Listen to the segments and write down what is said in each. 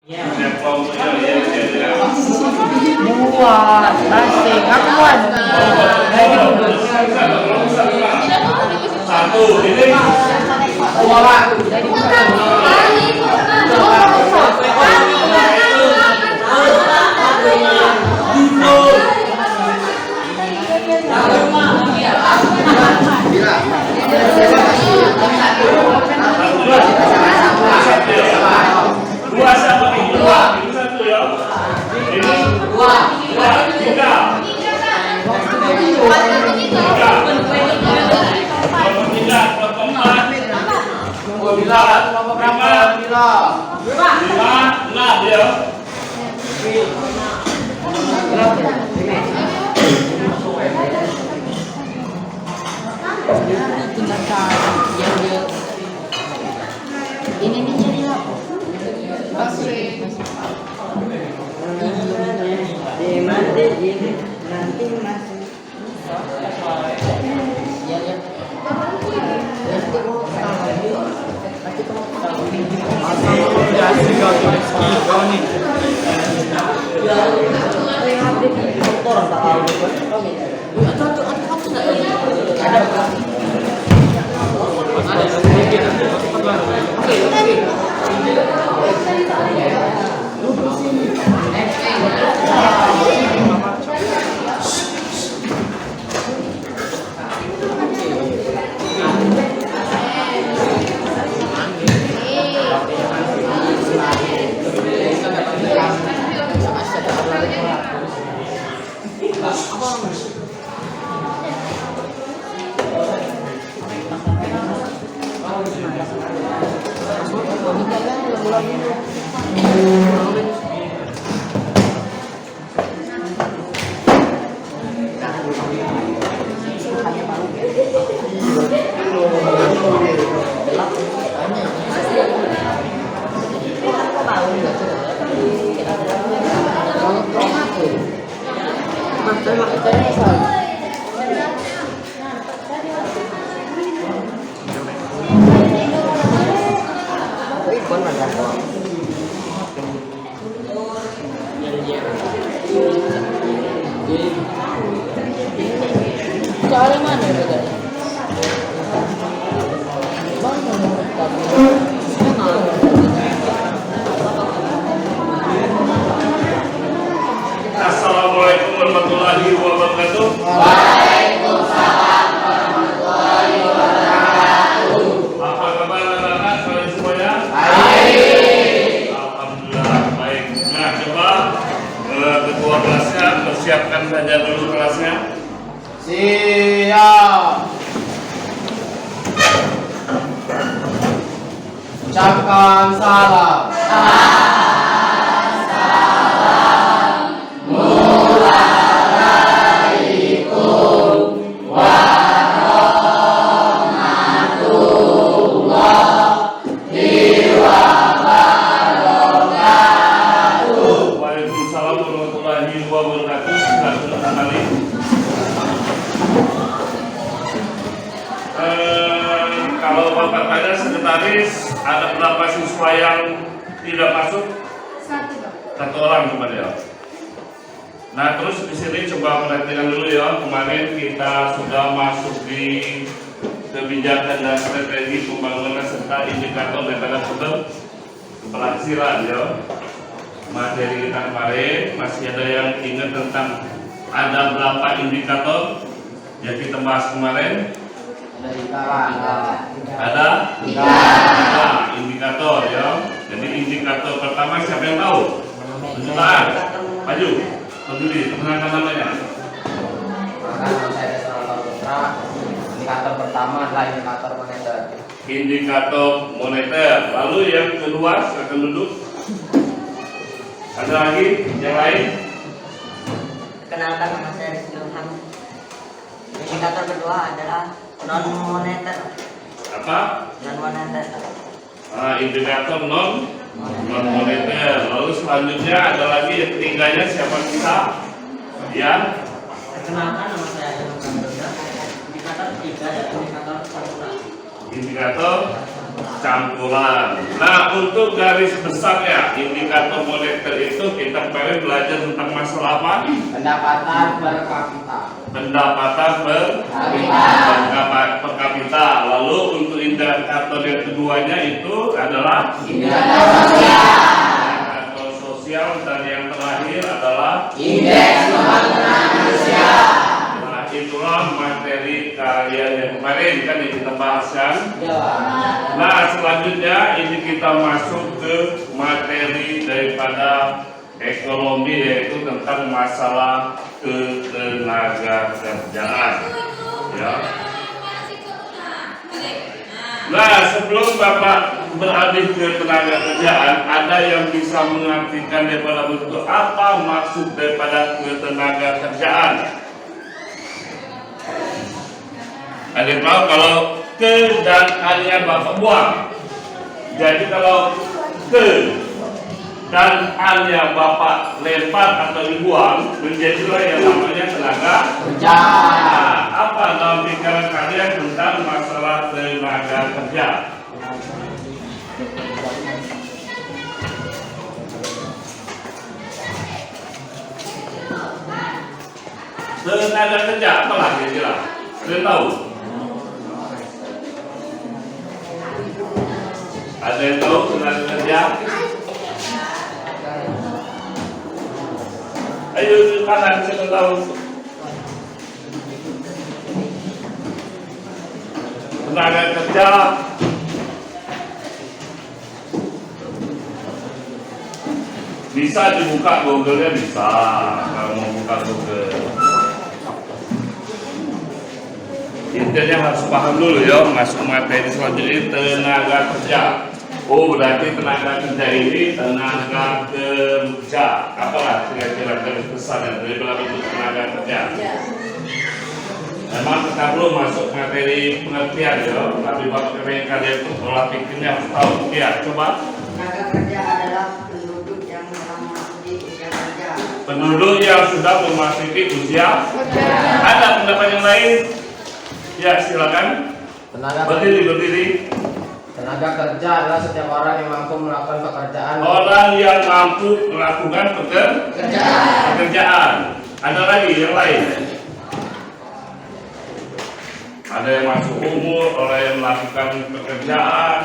Buat nasi ngakuan satu ini dua dua sama ini dua ini satu ya ini dua tiga enam ya ini nih jadi apa? Nanti masuk. Cara mana beda? Assalamualaikum warahmatullahi wabarakatuh. Waalaikumsalam warahmatullahi wabarakatuh. Apa kabar anak-anak kalian semuanya? Baik. Alhamdulillah baik. Nah coba ketua kelasnya persiapkan saja dulu kelasnya. Siap. Ucapkan salam. Waalaikumsalam warahmatullahi wabarakatuh. Silakan kembali. Kalau Bapak tanya sekretaris, ada berapa siswa yang tidak masuk? Satu orang cuma ya. Nah terus di sini coba perhatikan dulu ya. Kemarin kita sudah masuk di kebijakan dan strategi pembangunan serta indikator metode keberhasilan ya. Materi kita kemarin masih ada yang ingat tentang ada berapa indikator yang kita bahas kemarin? Ada tiga indikator ya. Jadi indikator pertama siapa yang tahu? Tunjukkan, maju, berdiri, perkenalkan namanya. Indikator pertama adalah indikator moneter. Indikator moneter. Lalu yang kedua, silakan duduk. Ada lagi yang lain? Kenalkan, nama saya Rizky Ilham. Indikator kedua adalah non moneter. Apa? Non moneter. Indikator non moneter. Lalu selanjutnya ada lagi yang ketiganya siapa kita? Ya. Perkenalkan, nama saya Ilham Kamdoda. Indikator ketiga adalah indikator saluran. Indikator campuran. Nah, untuk garis besarnya indikator moneter itu kita kemarin belajar tentang masalah apa? Pendapatan per kapita. Pendapatan per kapita. Lalu untuk indikator yang keduanya itu adalah indikator sosial, dan yang terakhir adalah Indeks pembangunan manusia. Nah, itulah materi kalian yang kemarin kan yang kita bahas kan. Nah, selanjutnya ini kita masuk ke materi daripada ekonomi, yaitu tentang masalah ketenaga kerjaan. Ya. Nah, sebelum Bapak beralih ke tenaga kerjaan, ada yang bisa mengartikan daripada bentuk apa maksud daripada ketenaga kerjaan? Ada yang tahu kalau ke dan A-nya Bapak buang. Jadi kalau ke dan A-nya Bapak lempar atau dibuang, menjadilah yang namanya tenaga Kerja. Nah, apa dalam pikiran kalian tentang masalah tenaga kerja? Tenaga kerja apalah kira-kira? Kalian tahu? Ada yang tahu tenaga kerja? Ayo ke kanan, saya tahu. Tenaga kerja bisa dibuka Google-nya, bisa kalau mau buka Google. Intinya harus paham dulu ya, masuk materi selanjutnya tenaga kerja. Oh, berarti tenaga kerja ini tenaga kerja. Apalah kira-kira garis besar dari bentuk tenaga kerja? Memang kita belum masuk materi pengertian ya, tapi Bapak pengen kalian itu pola pikirnya harus tahu. Ya, coba. Tenaga kerja adalah penduduk yang memasuki usia kerja. Penduduk yang sudah memasuki usia kerja. Ada pendapat yang lain? Ya, silakan. Berdiri. Tenaga kerja adalah setiap orang yang mampu melakukan pekerjaan. Orang yang mampu melakukan pekerjaan. Ada lagi yang lain? Ada yang masuk umur, orang yang melakukan pekerjaan,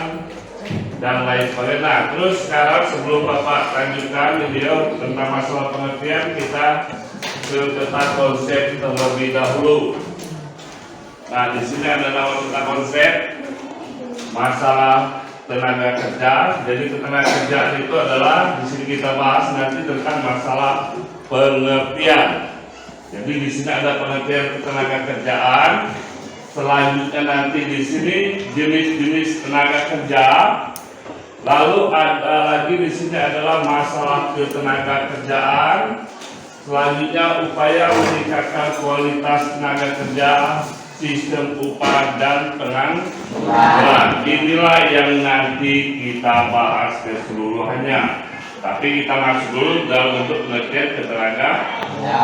dan lain sebagainya. Nah, terus sekarang sebelum Bapak lanjutkan video tentang masalah pengertian, kita ke peta konsep terlebih dahulu. Nah, di sini ada nama peta konsep masalah tenaga kerja. Jadi tenaga kerja itu adalah di sini kita bahas nanti tentang masalah pengertian. Jadi di sini ada pengertian tenaga kerjaan. Selanjutnya nanti di sini jenis-jenis tenaga kerja. Lalu ada lagi di sini adalah masalah ketenaga kerjaan. Selanjutnya upaya meningkatkan kualitas tenaga kerja, sistem upah dan pengangguran. Inilah yang nanti kita bahas keseluruhannya. Tapi kita masuk dulu dalam bentuk pengertian ketenaga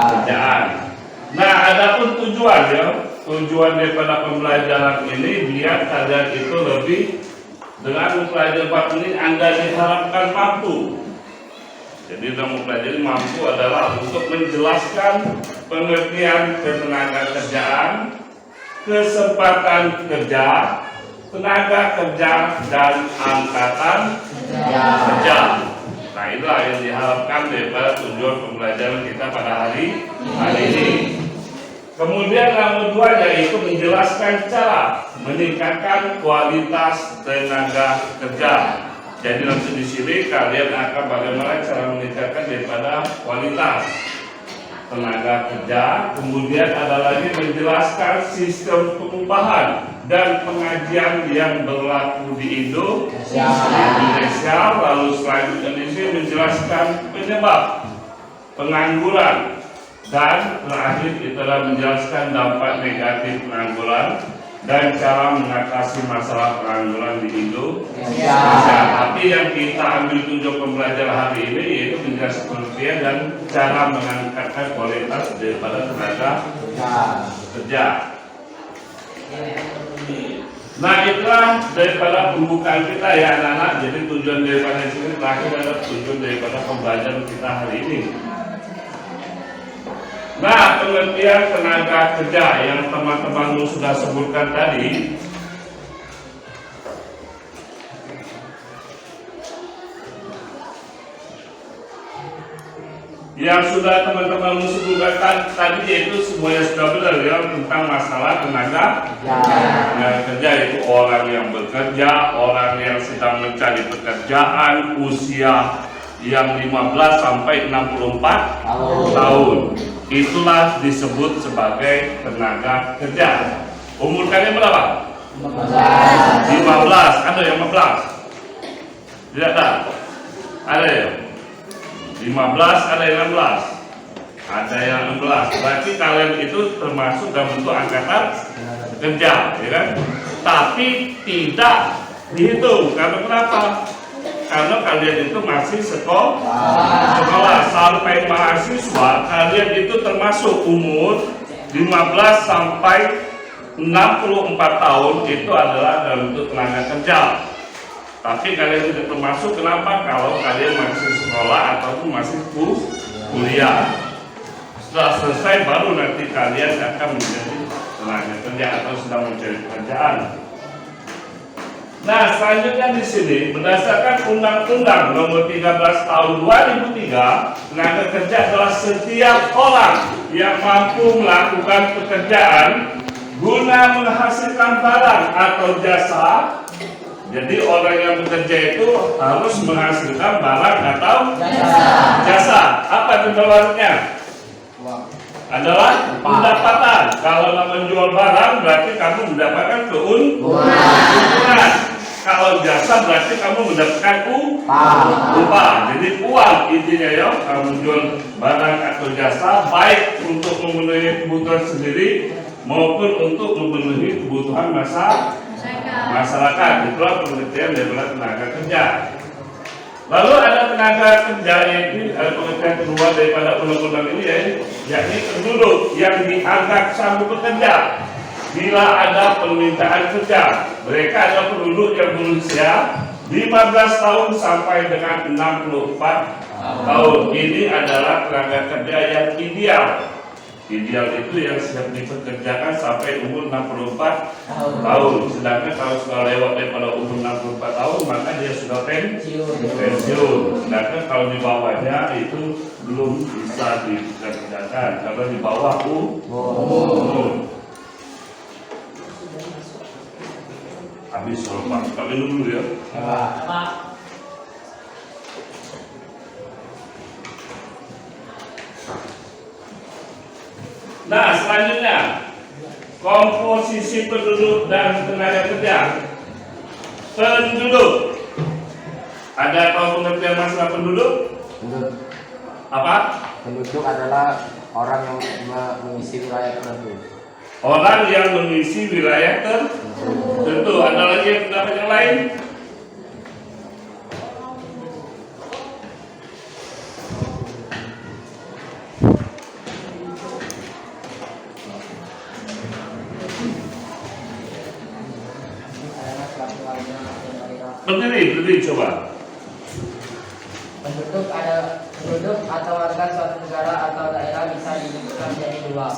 kerjaan. Nah, adapun tujuan ya, tujuan daripada pembelajaran ini biar kalian itu lebih dengan mempelajari bab ini Anda diharapkan mampu. Jadi dalam mempelajari mampu adalah untuk menjelaskan pengertian ketenaga kerjaan, kesempatan kerja, tenaga kerja, dan angkatan kerja. Nah, itulah yang diharapkan daripada tujuan pembelajaran kita pada hari ini. Kemudian yang kedua yaitu menjelaskan cara meningkatkan kualitas tenaga kerja. Jadi nanti di sini kalian akan bagaimana cara meningkatkan daripada kualitas tenaga kerja. Kemudian ada lagi menjelaskan sistem pengupahan dan pengajian yang berlaku di Indonesia. Lalu selanjutnya di sini menjelaskan penyebab pengangguran, dan terakhir itulah menjelaskan dampak negatif pengangguran dan cara mengatasi masalah pengangguran di Indonesia. Tapi yang kita ambil tujuan pembelajaran hari ini yaitu menjelaskan pengertian dan cara meningkatkan kualitas daripada tenaga kerja. Nah, itulah daripada pembukaan kita ya anak-anak. Jadi tujuan daripada sini terakhir adalah tujuan daripada pembelajaran kita hari ini. Nah, pengertian tenaga kerja yang teman-teman sudah sebutkan tadi, yang sudah teman-teman sebutkan tadi itu semuanya sudah benar ya, tentang masalah tenaga kerja, itu orang yang bekerja, orang yang sedang mencari pekerjaan, usia yang 15 sampai 64 tahun. Itulah disebut sebagai tenaga kerja. Umur kalian berapa? 15. Ada yang 15? Tidak ada? Ada ya? 15, ada yang 16, ada yang 16. Berarti kalian itu termasuk dalam bentuk angkatan kerja, ya kan? Tapi tidak dihitung. Karena kenapa? Karena kalian itu masih sekolah sampai mahasiswa. Kalian itu termasuk umur 15 sampai 64 tahun itu adalah dalam bentuk tenaga kerja. Tapi kalian tidak termasuk, kenapa? Kalau kalian masih sekolah ataupun masih kuliah. Setelah selesai baru nanti kalian akan menjadi tenaga kerja atau sedang mencari pekerjaan. Nah, selanjutnya di sini berdasarkan Undang-Undang Nomor 13 Tahun 2003, tenaga kerja adalah setiap orang yang mampu melakukan pekerjaan guna menghasilkan barang atau jasa. Jadi orang yang bekerja itu harus menghasilkan barang atau jasa. Apa pendapatnya? Adalah pendapatan. Kalau menjual barang berarti kamu mendapatkan keuntungan. Kalau jasa berarti kamu mendapatkan upah. Jadi uang intinya ya. Kamu menjual barang atau jasa baik untuk memenuhi kebutuhan sendiri maupun untuk memenuhi kebutuhan masyarakat. Itulah pengertian daripada tenaga kerja. Lalu ada tenaga kerja, yaitu ada pengertian kedua daripada undang-undang ini, yakni penduduk yang dianggap sanggup bekerja bila ada permintaan kerja. Mereka adalah penduduk yang berusia 15 tahun sampai dengan 64 tahun. Ini adalah tenaga kerja yang ideal. Ideal itu yang siap dipekerjakan sampai umur 64 tahun. Sedangkan kalau sudah lewat daripada umur 64 tahun, maka dia sudah pensiun. Sedangkan kalau di bawahnya itu belum bisa dipekerjakan karena di bawah umur. Habis kalau Pak, kami dulu ya. Nah, selanjutnya komposisi penduduk dan tenaga kerja. Penduduk. Ada tahu pengertian masalah penduduk? Apa? Penduduk adalah orang yang mengisi wilayah tertentu. Orang yang mengisi wilayah tertentu. Ada lagi yang pendapat yang lain? Berdiri coba. Penduduk atau warga suatu negara atau daerah bisa dibentukkan menjadi dua.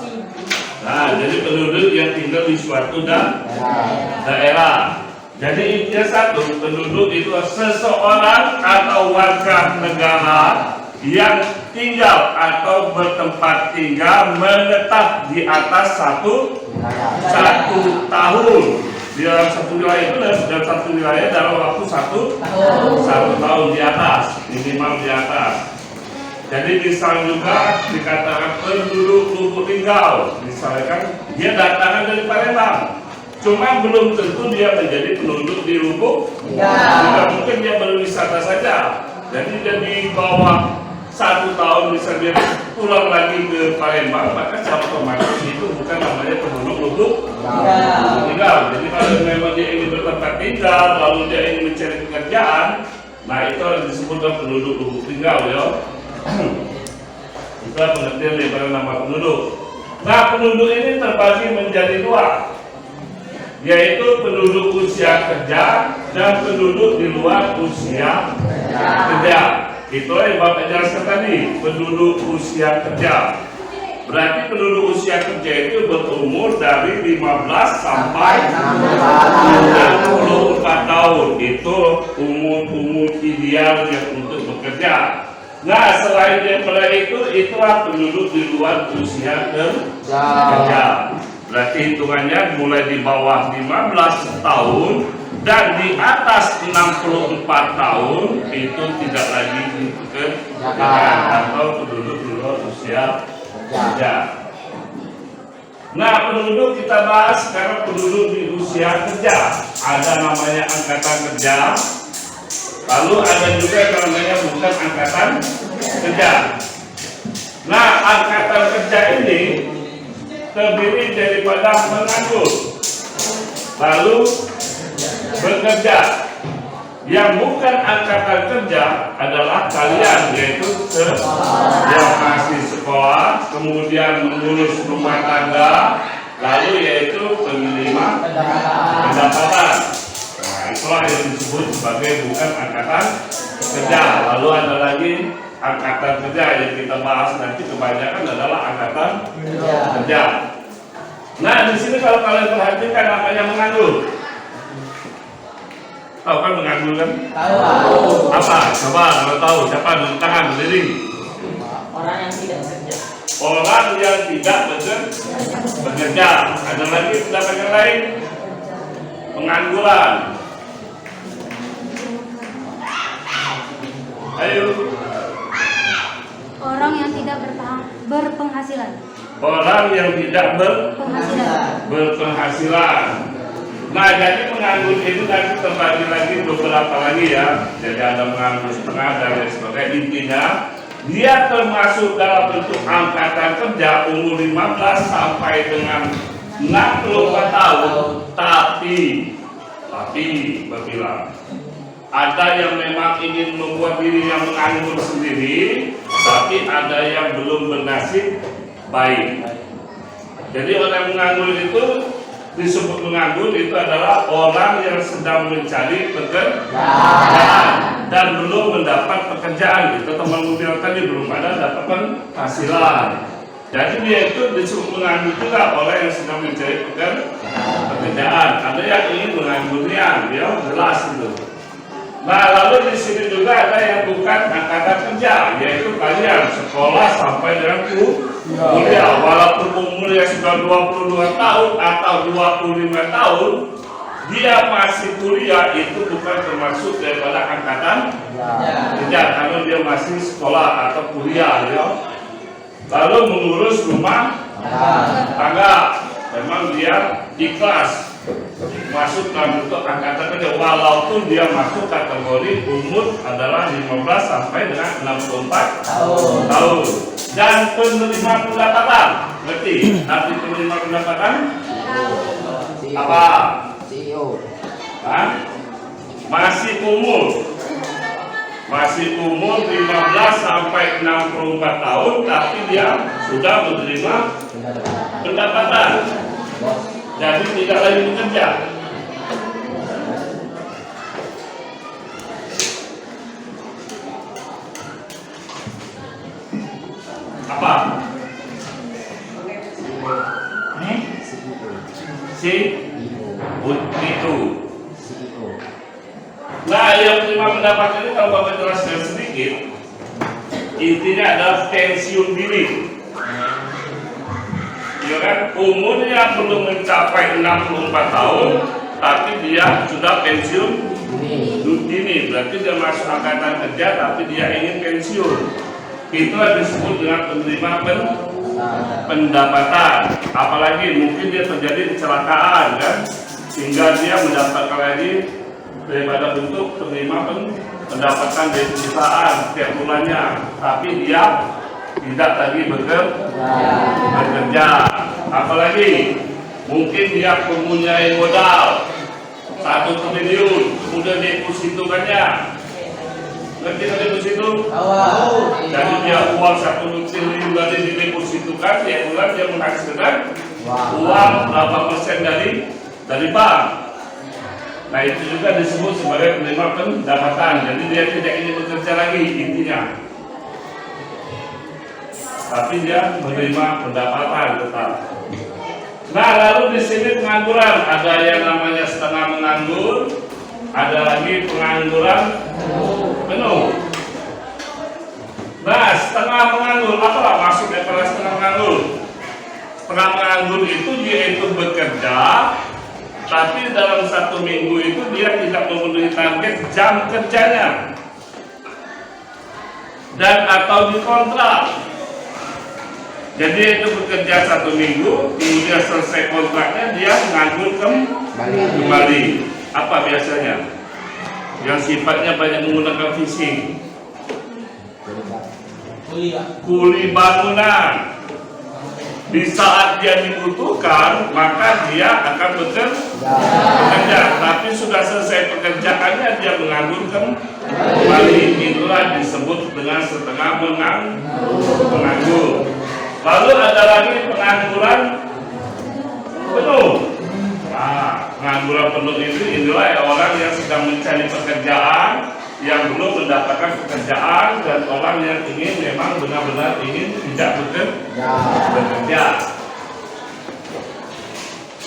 Nah, jadi penduduk yang tinggal di suatu daerah. Jadi intinya satu, penduduk itu seseorang atau warga negara yang tinggal atau bertempat tinggal menetap di atas satu tahun. Di dalam satu wilayah itu dalam satu wilayah dalam waktu satu tahun di atas, minimal di atas. Jadi misal juga dikatakan penduduk Lubuk Linggau, misalkan dia datangan dari Palembang, cuma belum tentu dia menjadi penduduk di Lubuk. Juga mungkin dia berwisata saja. Jadi dia di bawah 1 tahun bisa dia pulang lagi ke Palembang, maka secara otomatis itu bukan namanya penduduk Lubuk Linggau. Jadi kalau memang dia ingin bertempat tinggal, lalu dia ingin mencari pekerjaan, nah itu harus disebut penduduk Lubuk Linggau ya. Itulah pengertian daripada nama penduduk. Nah, penduduk ini terbagi menjadi dua. yaitu penduduk usia kerja dan penduduk di luar usia kerja. Itulah yang Bapak jelaskan tadi, penduduk usia kerja. Berarti penduduk usia kerja itu berumur dari 15 sampai 64 tahun. Itu umur idealnya untuk bekerja. Nah, selain daripada itu, itulah penduduk di luar usia kerja. Berarti hitungannya mulai di bawah 15 tahun dan di atas 64 tahun itu tidak lagi dikerjakan atau penduduk di luar usia kerja. Nah, penduduk kita bahas sekarang penduduk di usia kerja. Ada namanya angkatan kerja. Lalu ada juga yang namanya bukan angkatan kerja. Nah, angkatan kerja ini terdiri daripada menganggur, lalu bekerja. Yang bukan angkatan kerja adalah kalian, yaitu yang masih sekolah, kemudian mengurus rumah tangga, lalu yaitu penerima pendapatan. Nah, itulah yang disebut sebagai bukan angkatan kerja. Lalu ada lagi angkatan kerja yang kita bahas nanti, kebanyakan adalah angkatan kerja. Nah, di sini kalau kalian perhatikan namanya menganggur. Tahu kan menganggur kan? Tahu. Apa? Coba kalau tahu, siapa angkat tangan berdiri? Orang yang tidak bekerja. Orang yang tidak bekerja. Ada lagi pendapat yang lain? Pengangguran. Ayo. Orang yang tidak berpenghasilan. Orang yang tidak berpenghasilan. Nah, jadi penganggur itu nanti terbagi lagi beberapa lagi ya. Jadi ada penganggur setengah dan lain sebagainya. Intinya dia termasuk dalam bentuk angkatan kerja umur 15 sampai dengan 64 tahun. Tapi berbilang ada yang memang ingin membuat dirinya menganggur sendiri, tapi ada yang belum bernasib baik. Jadi orang menganggur itu disebut menganggur itu adalah orang yang sedang mencari pekerjaan dan belum mendapat pekerjaan. Kita teman bilang tadi belum ada dapat penghasilan. Jadi dia itu disebut menganggur juga orang yang sedang mencari pekerjaan. Ada yang ingin menganggurnya, dia jelas itu. Nah, lalu di sini juga ada yang bukan angkatan kerja, yaitu kalian sekolah sampai dengan kuliah. Walaupun umurnya sudah 22 tahun atau 25 tahun, dia masih kuliah, itu bukan termasuk daripada angkatan kerja, karena dia masih sekolah atau kuliah, ya. Lalu mengurus rumah tangga, memang dia ikhlas masuk dalam bentuk angkatan kerja, walaupun dia masuk kategori umur adalah 15 sampai dengan 64 tahun. Dan penerima pendapatan, berarti arti penerima pendapatan apa? CEO. Masih umur 15 sampai 64 tahun, tapi dia sudah menerima pendapatan. Jadi tidak lagi bekerja. Apa? Itu. Nah, yang menerima pendapatan ini kalau Bapak jelaskan sedikit, intinya adalah pensiun dini. Ya kan, umurnya belum mencapai 64 tahun, tapi dia sudah pensiun dini. Berarti dia masuk angkatan kerja, tapi dia ingin pensiun. Itulah disebut dengan penerima pendapatan. Apalagi mungkin dia terjadi kecelakaan kan, sehingga dia mendapatkan lagi daripada bentuk penerima pendapatan dari perusahaan setiap bulannya, tapi dia tidak lagi bekerja. Apalagi mungkin dia mempunyai modal 1 triliun, kemudian depositokannya, ngerti kan deposito? Jadi dia uang 1 triliun dari didepositokan, tiap bulan dia menghasilkan uang berapa persen dari dari bank. Nah itu juga disebut sebagai penerima pendapatan. Jadi dia tidak ingin bekerja lagi intinya, tapi dia menerima pendapatan tetap. Nah lalu di sini pengangguran, ada yang namanya setengah menganggur, ada lagi pengangguran penuh. Nah setengah menganggur, apalah maksudnya pada setengah menganggur? Setengah menganggur itu dia itu bekerja, tapi dalam 1 minggu itu dia tidak memenuhi target jam kerjanya dan atau dikontrak. Jadi itu bekerja 1 minggu, kemudian selesai kontraknya dia nganggur kembali. Apa biasanya? Yang sifatnya banyak menggunakan fisik. Kuli bangunan. Di saat dia dibutuhkan, maka dia akan bekerja. Tapi sudah selesai pekerjaannya, dia menganggur kembali. Itulah disebut dengan setengah menganggur. Lalu ada lagi pengangguran penuh. Nah, pengangguran penuh itu inilah orang yang sedang mencari pekerjaan, yang belum mendapatkan pekerjaan, dan orang yang ingin memang benar-benar ingin tidak bekerja.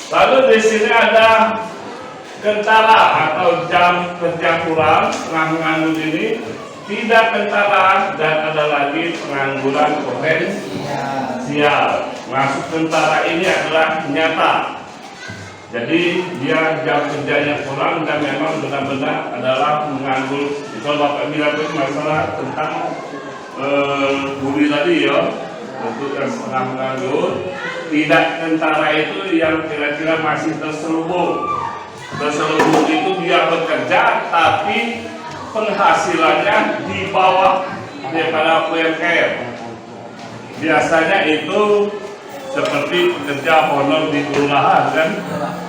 Lalu di sini ada kentara atau jam kerja kurang, setengah menganggur ini tidak kentara, dan ada lagi pengangguran potensial. Masuk kentara ini adalah nyata. Jadi dia jam kerjanya kurang dan memang benar-benar adalah menganggur. Kalau Bapak bilang itu masalah tentang bumi tadi ya, untuk yang setengah menganggur. Tidak kentara itu yang kira-kira masih terselubung. Terselubung itu dia bekerja tapi penghasilannya di bawah daripada UMR. Biasanya itu seperti pekerja honor di kelurahan kan,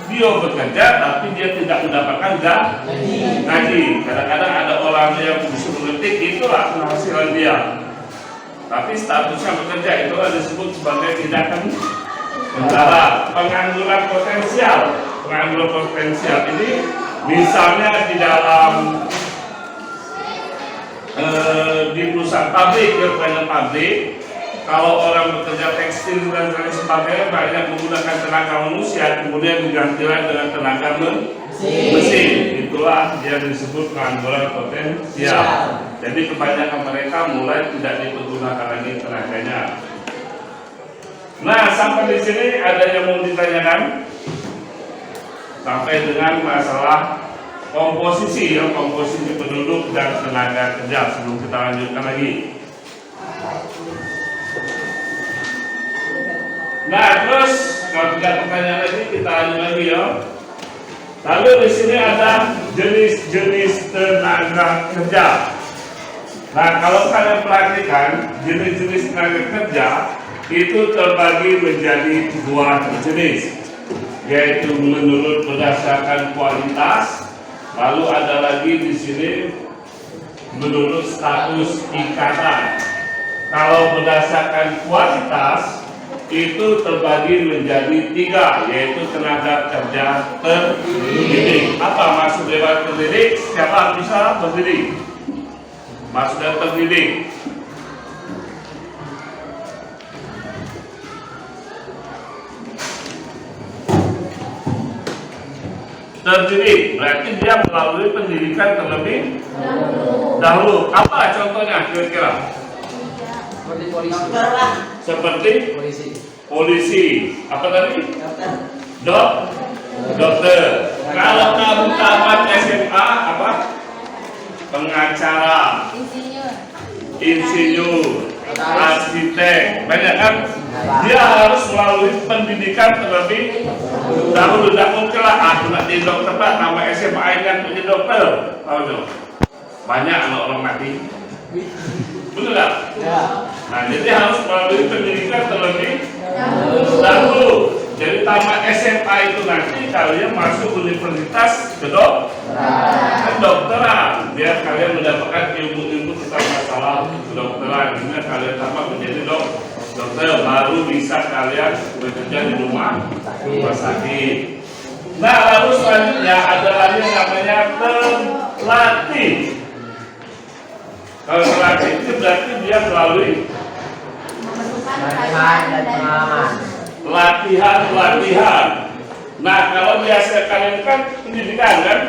dia bekerja tapi dia tidak mendapatkan gaji. Kadang-kadang ada orang yang disuruh mengetik, itulah penghasilan dia, tapi statusnya bekerja. Itulah disebut sebagai tindakan kentara. Pengangguran potensial. Pengangguran potensial ini misalnya di dalam di perusahaan pabrik, pabrik, kalau orang bekerja tekstil dan lain sebagainya banyak menggunakan tenaga manusia, kemudian digantikan dengan tenaga mesin. Itulah dia disebut pengangguran potensial. Jadi kebanyakan mereka mulai tidak dipergunakan lagi tenaganya. Nah, sampai di sini ada yang mau ditanyakan sampai dengan masalah komposisi ya, komposisi penduduk dan tenaga kerja sebelum kita lanjutkan lagi. Nah, terus kalau tidak pertanyaan lagi kita lanjut lagi ya. Lalu di sini ada jenis-jenis tenaga kerja. Nah, kalau kalian perhatikan jenis-jenis tenaga kerja itu terbagi menjadi 2 jenis, yaitu menurut berdasarkan kualitas. Lalu ada lagi di sini menurut status ikatan. Kalau berdasarkan kualitas itu terbagi menjadi 3, yaitu tenaga kerja terdidik. Apa maksud dari terdidik? Siapa bisa terdidik? Maksudnya terdidik. Terdidik berarti dia melalui pendidikan terlebih dahulu. Apa contohnya kira-kira? Seperti polisi. Dokter lah. Seperti polisi. Apa tadi? Dokter. Kalau kamu tamat SMA apa? Pengacara, insinyur, arsitek, banyak kan? Dia harus melalui pendidikan terlebih dahulu. Tidak mungkin lah aku nak jadi dokter pak, nama SMA yang jadi dokter. Tahu banyak anak orang mati. Betul tak? Ya. Nah, jadi harus melalui pendidikan terlebih dahulu. Jadi tamat SMA itu nanti kalian masuk universitas kedokteran, biar kalian mendapatkan ilmu-ilmu tentang masalah kedokteran. Ini kalian tamat menjadi dokter, baru bisa kalian bekerja di rumah sakit. Nah, lalu selanjutnya ada lagi yang namanya terlatih. Kalau terlatih itu berarti dia melalui Latihan dan pengalaman. latihan. Nah, kalau biasa kalian kan pendidikan kan?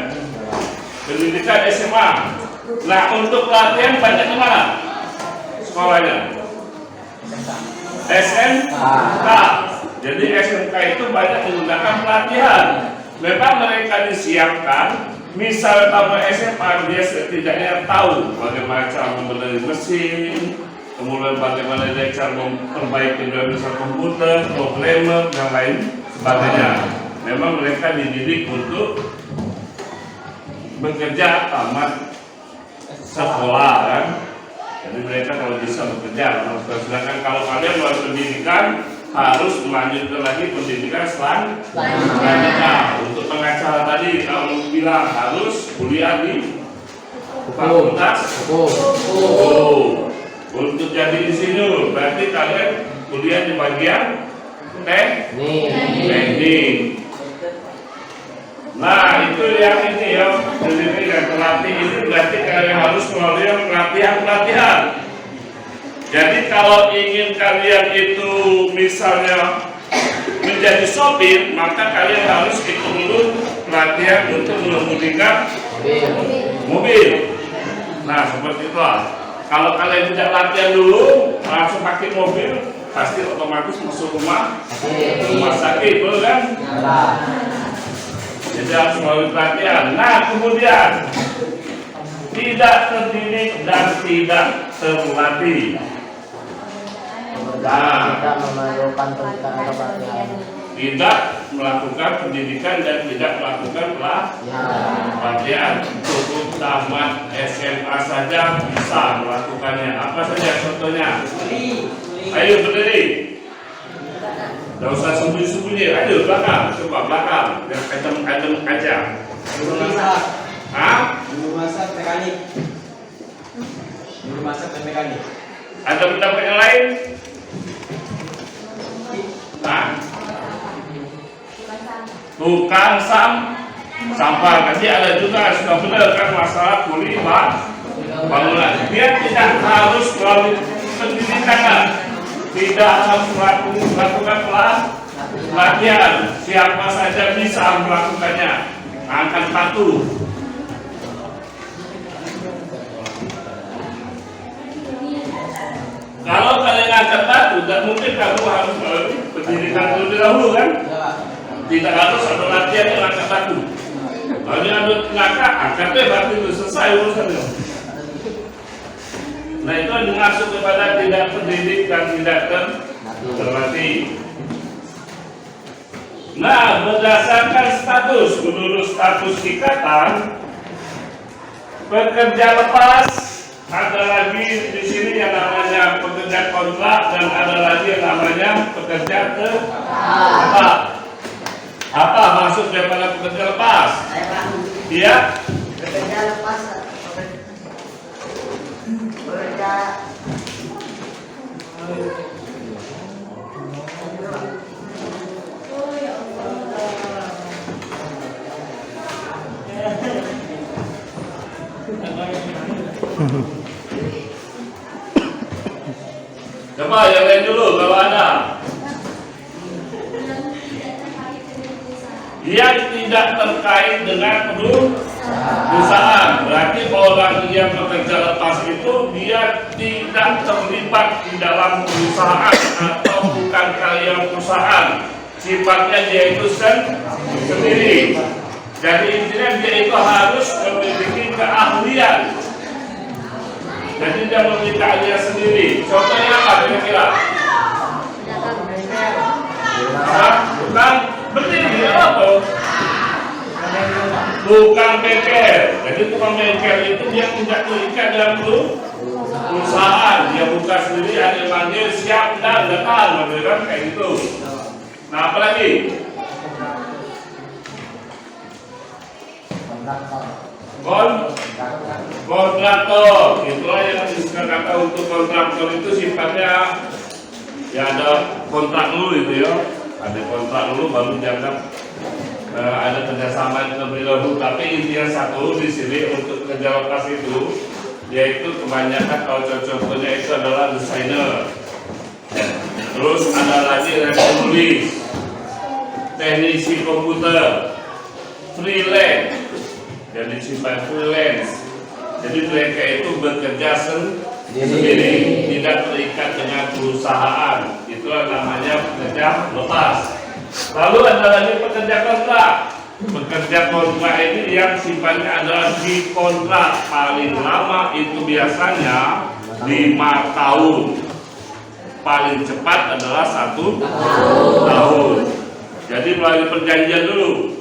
Pendidikan SMA. Nah, untuk latihan banyak mana? Sekolahnya SMK. Jadi SMK itu banyak menggunakan pelatihan. Memang mereka disiapkan. Misal tamu SMA dia setidaknya tahu bagaimana cara membenahi mesin, kemudian bagaimana dia cara memperbaiki misal komputer, programmer dan lain sebagainya. Memang mereka dididik untuk bekerja tamat sekolah kan. Jadi mereka kalau bisa bekerja. Sedangkan kalau kalian melalui pendidikan harus melanjutkan lagi pendidikan selanjutnya. Untuk pengacara tadi kalau bilang harus kuliah di fakultas hukum. Untuk jadi insinyur berarti kalian kuliah di bagian teknik. Nah, itu yang ini ya, pendidikan terlatih ini berarti kalian harus melalui pelatihan. Jadi kalau ingin kalian itu misalnya menjadi sopir, maka kalian harus ikut dulu pelatihan untuk mengemudikan mobil. Nah, seperti itulah. Kalau kalian tidak latihan dulu, langsung pakai mobil, pasti otomatis masuk rumah sakit, betul kan? Jadi harus melalui pelatihan. Nah, kemudian tidak terdidik dan tidak terlatih. Tidak memerlukan pendidikan atau pelatihan. Tidak melakukan pendidikan dan tidak melakukan pelatihan. Cukup tamat SMA saja bisa melakukannya. Apa saja contohnya? Ayo berdiri. Tidak usah sembunyi-sembunyi. Ayo belakang, coba belakang. Biar adem aja. Guru masak. Hah? Guru masak mekanik. Guru masak dan mekanik. Ada pendapat yang lain? Nah, tukang sampah. Nanti ada juga sudah benar kan masalah kuli bangunan. Dia tidak harus melalui pendidikan, tidak harus melakukan pelatihan. Siapa saja bisa melakukannya. Angkat batu. Kalau kalian angkat batu, tidak mungkin kamu harus melalui pendidikan terlebih dahulu kan? Tidak harus ada latihan yang angkat batu. Kalau dia ada ngangkat, angkatnya batu itu selesai urusannya. Nah, itu dimaksud kepada tidak terdidik dan tidak terlatih. Nah, berdasarkan status, menurut status ikatan pekerja lepas, ada lagi di sini yang namanya pekerja kontrak dan ada lagi yang namanya pekerja tetap. Apa maksud daripada pekerja lepas? Iya. Pekerja lepas. Pekerja Coba yang lain dulu kalau ada. Yang tidak terkait dengan perusahaan. Berarti orang yang bekerja lepas itu dia tidak terlibat di dalam perusahaan atau bukan karyawan perusahaan. Sifatnya dia itu sendiri. Jadi intinya dia itu harus memiliki keahlian. Jadi dia memiliki keahlian sendiri. Contohnya apa kira-kira? Bukan berdiri apa? Tukang bengkel. Jadi tukang bengkel itu dia tidak terikat dalam perusahaan. Dia buka sendiri, ada yang manggil siap dan datang, kan kayak gitu. Nah, apa lagi? Kontraktor. Itulah yang disebut kata untuk kontraktor itu sifatnya ya ada kontrak dulu itu ya. Ada kontrak dulu baru dianggap ada kerjasama terlebih dahulu, tapi intinya satu di sini untuk kerja lokasi itu, yaitu kebanyakan kalau contohnya itu adalah desainer, terus ada lagi penulis, teknisi komputer, freelance, jadi sifat freelance. Jadi mereka itu bekerja sendiri, tidak terikat dengan perusahaan. Itulah namanya pekerja lepas. Lalu ada lagi pekerja kontrak. Pekerja kontrak ini yang sifatnya adalah di kontrak, paling lama itu biasanya 5 tahun, paling cepat adalah 1 tahun. Jadi melalui perjanjian dulu,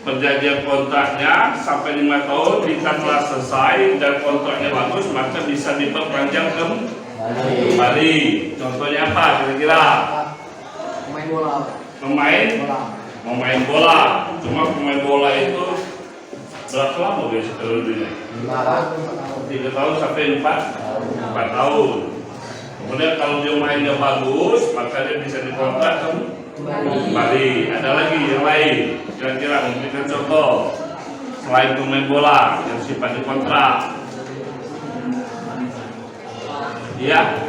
perjanjian kontraknya sampai 5 tahun, jika telah selesai dan kontraknya bagus maka bisa diperpanjang kembali. Contohnya apa kira-kira? Main bola. Memain bola. Cuma pemain bola itu berapa lama biasa periodenya? 3 tahun sampai 4 tahun. Kemudian kalau dia mainnya bagus, maka dia bisa dikontrak kembali. Ada lagi yang lain, kira-kira memberikan contoh selain pemain bola yang sifat dikontrak. Iya.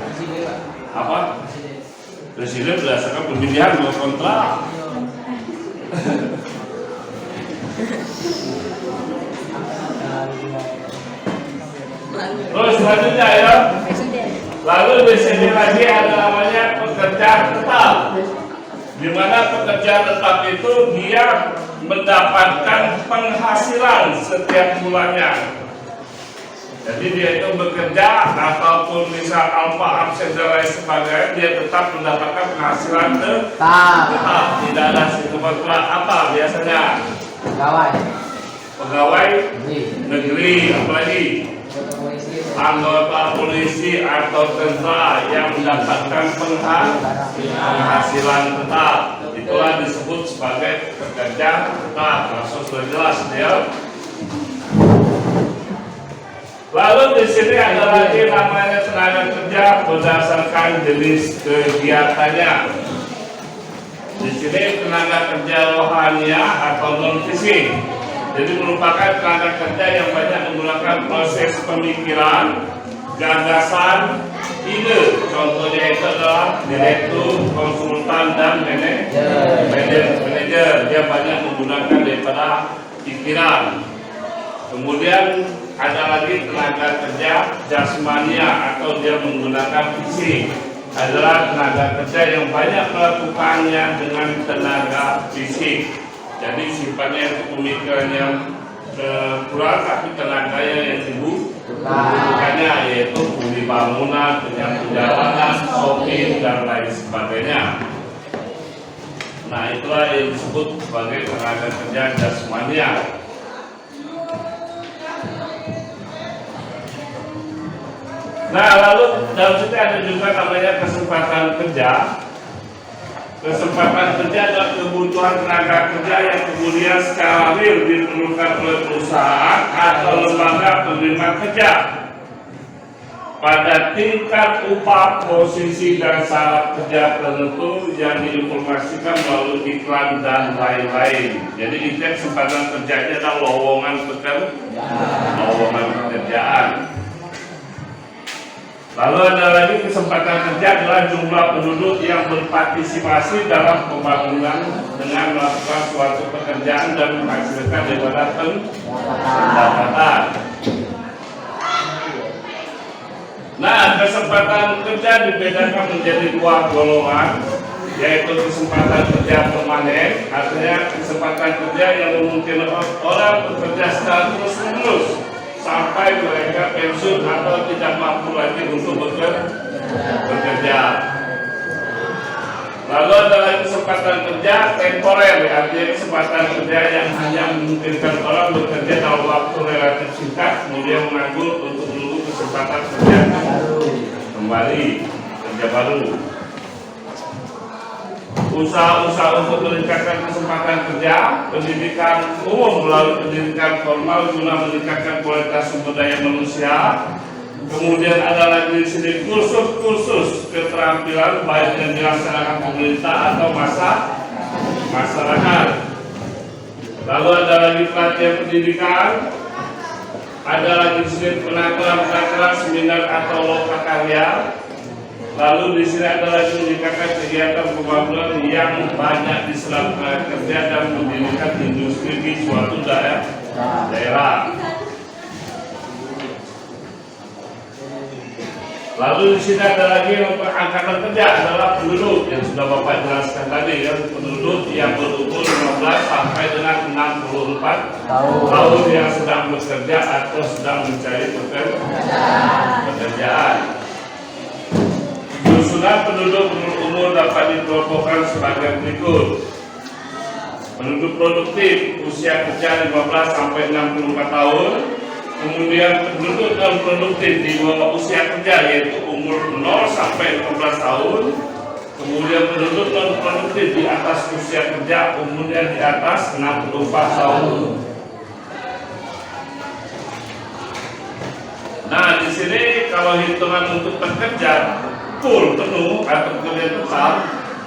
Apa? Presiden berdasarkan pemilihan kontrak. Terus selanjutnya ya. Lalu di sini lagi ada namanya pekerja tetap. Di mana pekerja tetap itu dia mendapatkan penghasilan setiap bulannya. Jadi dia itu bekerja ataupun misal alfa absen dan lain sebagainya, dia tetap mendapatkan penghasilan tetap. Tidak ada situ kontrak apa biasanya? Pegawai negeri, apalagi anggota polisi atau tentara yang mendapatkan penghasilan tetap. Itulah disebut sebagai pekerja tetap. Langsung sudah jelas dia. Lalu di sini ada lagi namanya tenaga kerja berdasarkan jenis kegiatannya. Di sini tenaga kerja rohania atau non fisik. Jadi merupakan tenaga kerja yang banyak menggunakan proses pemikiran, gagasan, ide. Contohnya itu adalah direktur, konsultan, dan manajer. Dia banyak menggunakan daripada pikiran. Kemudian ada lagi tenaga kerja jasmania atau dia menggunakan fisik. Adalah tenaga kerja yang banyak melakukannya dengan tenaga fisik. Jadi sifatnya itu pemikiran yang kurang, tapi tenaganya yang dibutuhkannya yaitu kuli bangunan, perjalanan, shopping dan lain sebagainya. Nah itulah yang disebut sebagai tenaga kerja jasmania. Nah lalu dalam situ ada juga namanya kesempatan kerja. Kesempatan kerja adalah kebutuhan tenaga kerja yang kemudian secara real diperlukan oleh perusahaan atau lembaga penerima kerja pada tingkat upah, posisi dan syarat kerja tertentu yang diinformasikan melalui iklan dan lain-lain. Jadi itu kesempatan kerjanya adalah lowongan pekerjaan. Lalu ada lagi kesempatan kerja adalah jumlah penduduk yang berpartisipasi dalam pembangunan dengan melakukan suatu pekerjaan dan menghasilkan daripada pendapatan. Nah, kesempatan kerja dibedakan menjadi 2 golongan, yaitu kesempatan kerja permanen, artinya kesempatan kerja yang memungkinkan orang bekerja secara terus-menerus sampai mereka pensiun atau tidak mampu lagi untuk bekerja. Lalu ada lagi kesempatan kerja temporer, artinya kesempatan kerja yang hanya memungkinkan orang bekerja dalam waktu relatif singkat, kemudian menganggur untuk menunggu kesempatan kerja kembali, kerja baru. Usaha-usaha untuk meningkatkan kesempatan kerja, pendidikan umum melalui pendidikan formal guna meningkatkan kualitas sumber daya manusia. Kemudian ada lagi di sini kursus-kursus keterampilan baik yang dilaksanakan pemerintah atau masyarakat. Lalu ada lagi pelatihan pendidikan, ada lagi seni penaklukan, seminar atau loka karya. Lalu di sini ada lagi menyediakan kegiatan pembangunan yang banyak diserap kerja dan mendirikan industri di suatu daerah. Lalu di sini ada lagi yang angkatan kerja adalah penduduk yang sudah Bapak jelaskan tadi, ya, penduduk yang berumur 15 sampai dengan 64 tahun yang sedang bekerja atau sedang mencari pekerjaan. Susunan penduduk berumur dapat dikelompokkan sebagai berikut. Penduduk produktif usia kerja 15 sampai 64 tahun. Kemudian penduduk non produktif di bawah usia kerja yaitu umur 0 sampai 15 tahun. Kemudian penduduk non produktif di atas usia kerja umurnya di atas 64 tahun. Nah, di sini kalau hitungan untuk pekerja full penuh atau pekerja tetap,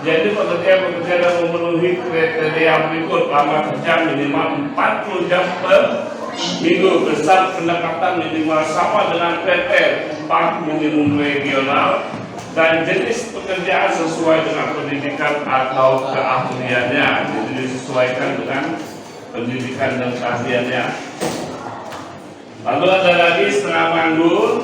jadi pekerja yang memenuhi kriteria berikut: lama kerja minimal 40 jam per minggu, besar pendapatan minimal sama dengan PT, upah minimum regional, dan jenis pekerjaan sesuai dengan pendidikan atau keahliannya. Jadi disesuaikan dengan pendidikan dan keahliannya. Lalu ada lagi setengah nganggur,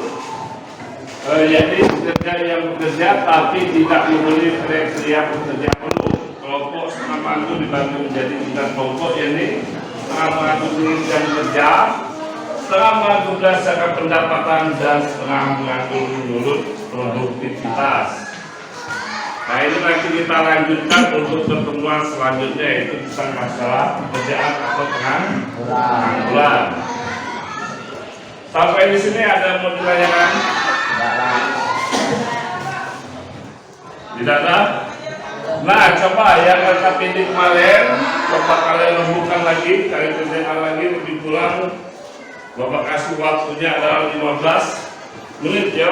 jadi pekerja yang bekerja tapi tidak memenuhi kriteria pekerja penuh. Kelompok setengah nganggur dibagi menjadi 3 kelompok, yakni setengah menganggur yang kerja, setengah menganggur berdasarkan pendapatan, dan setengah menganggur menurut produktivitas. Nah, ini nanti kita lanjutkan untuk pertemuan selanjutnya, yaitu tentang masalah pekerjaan atau pengangguran. Sampai di sini ada mau ditanyakan? Tidak ada? Nah, coba yang LKPD kemarin, coba kalian rembukan lagi, kalian kerjakan lagi, lebih kurang Bapak kasih waktunya adalah 15 menit ya.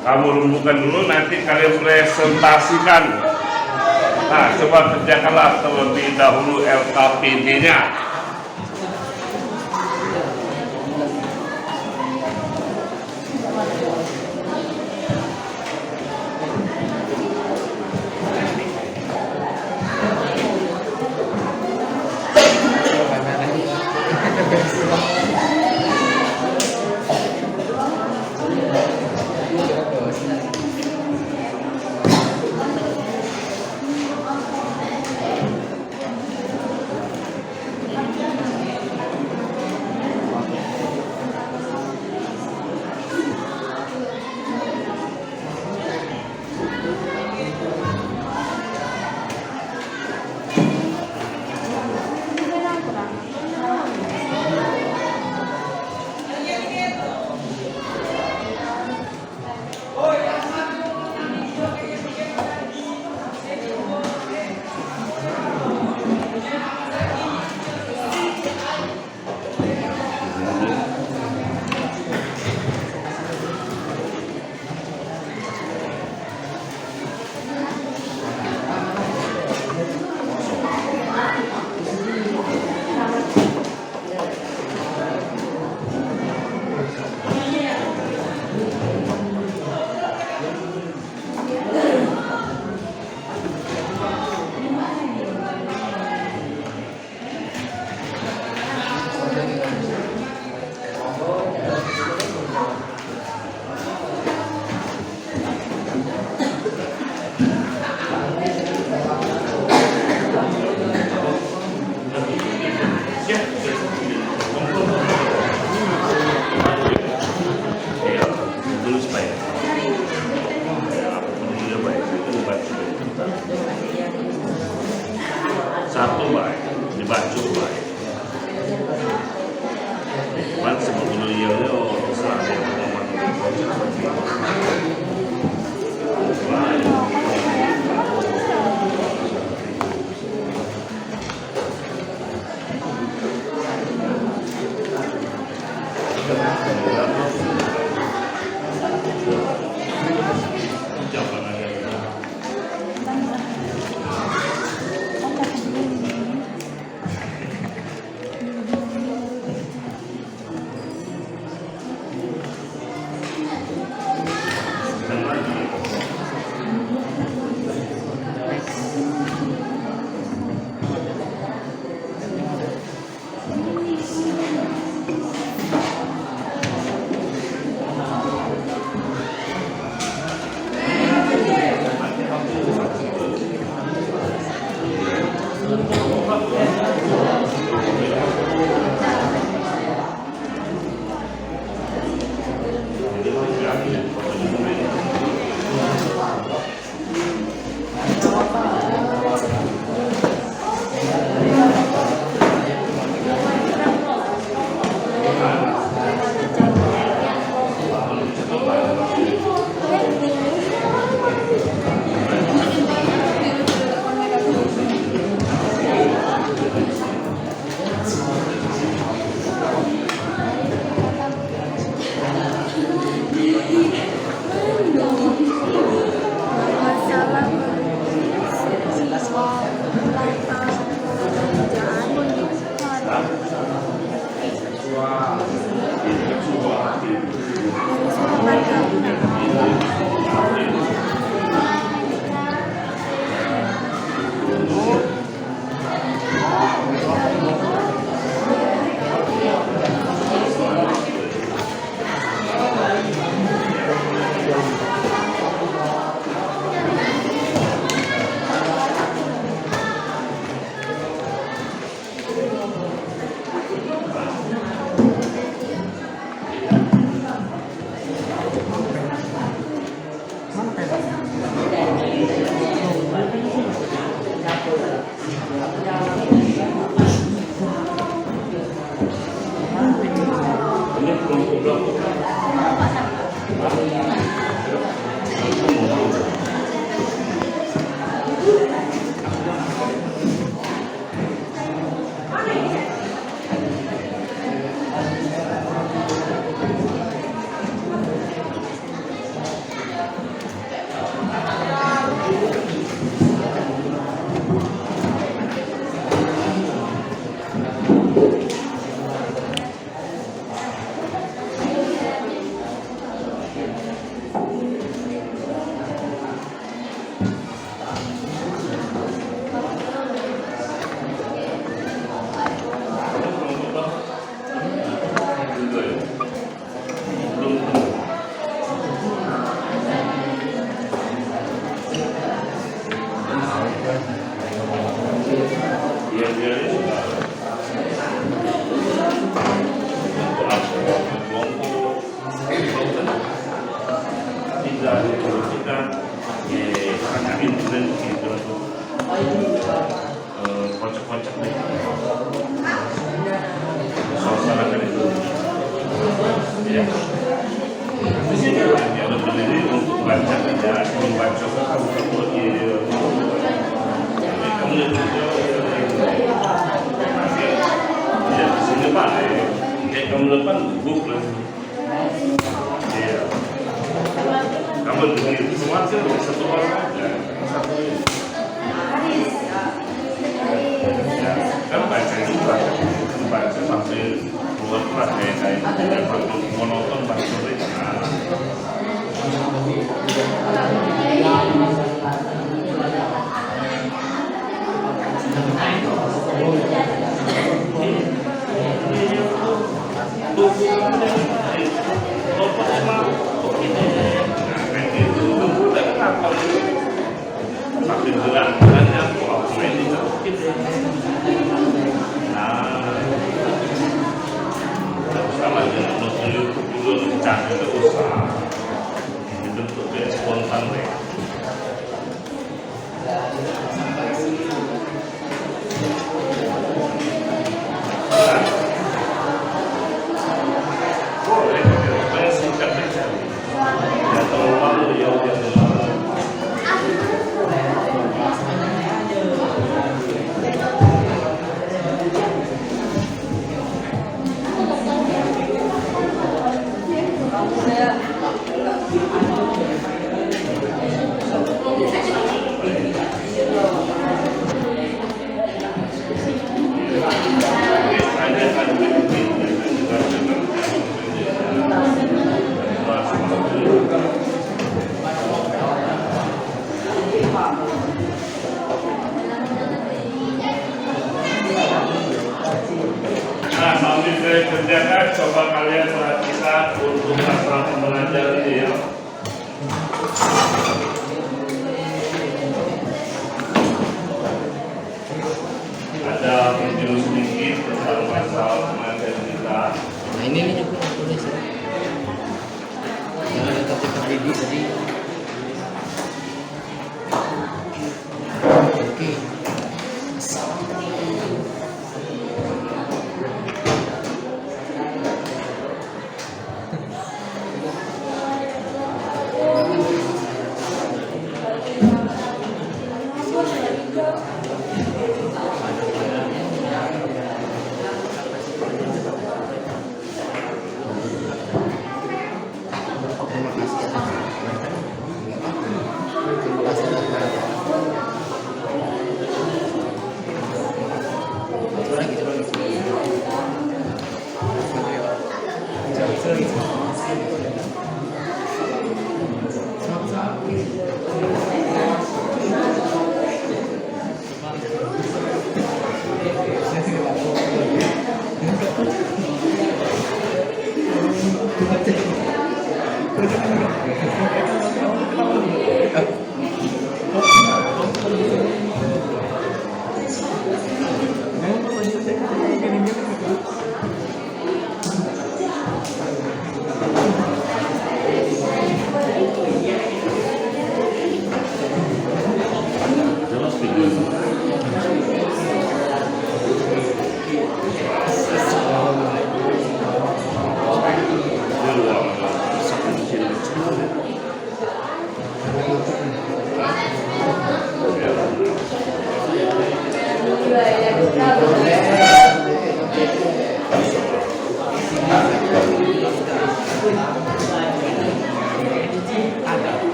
Kamu rembukan dulu, nanti kalian presentasikan. Nah, coba kerjakanlah terlebih dahulu LKPD-nya. Ini belum. Kocok-kocok nih. Suasana kan itu. Ya. Di sini ada berdiri untuk baca aja, membaca kamu ya. Kamu lihat ya di sini Pak. Kamu depan buku lah. Iya. Kamu dengar semua sih satu orang aja. Satu. Kan baca juga, baca sampai keluar kayak monoton baca sampai gerak hanya aku ini sama dengan nonton YouTube dulu cari itu usaha bentuknya spontan deh. Boleh, boleh singkat aja. Ya terlalu malu ya udah.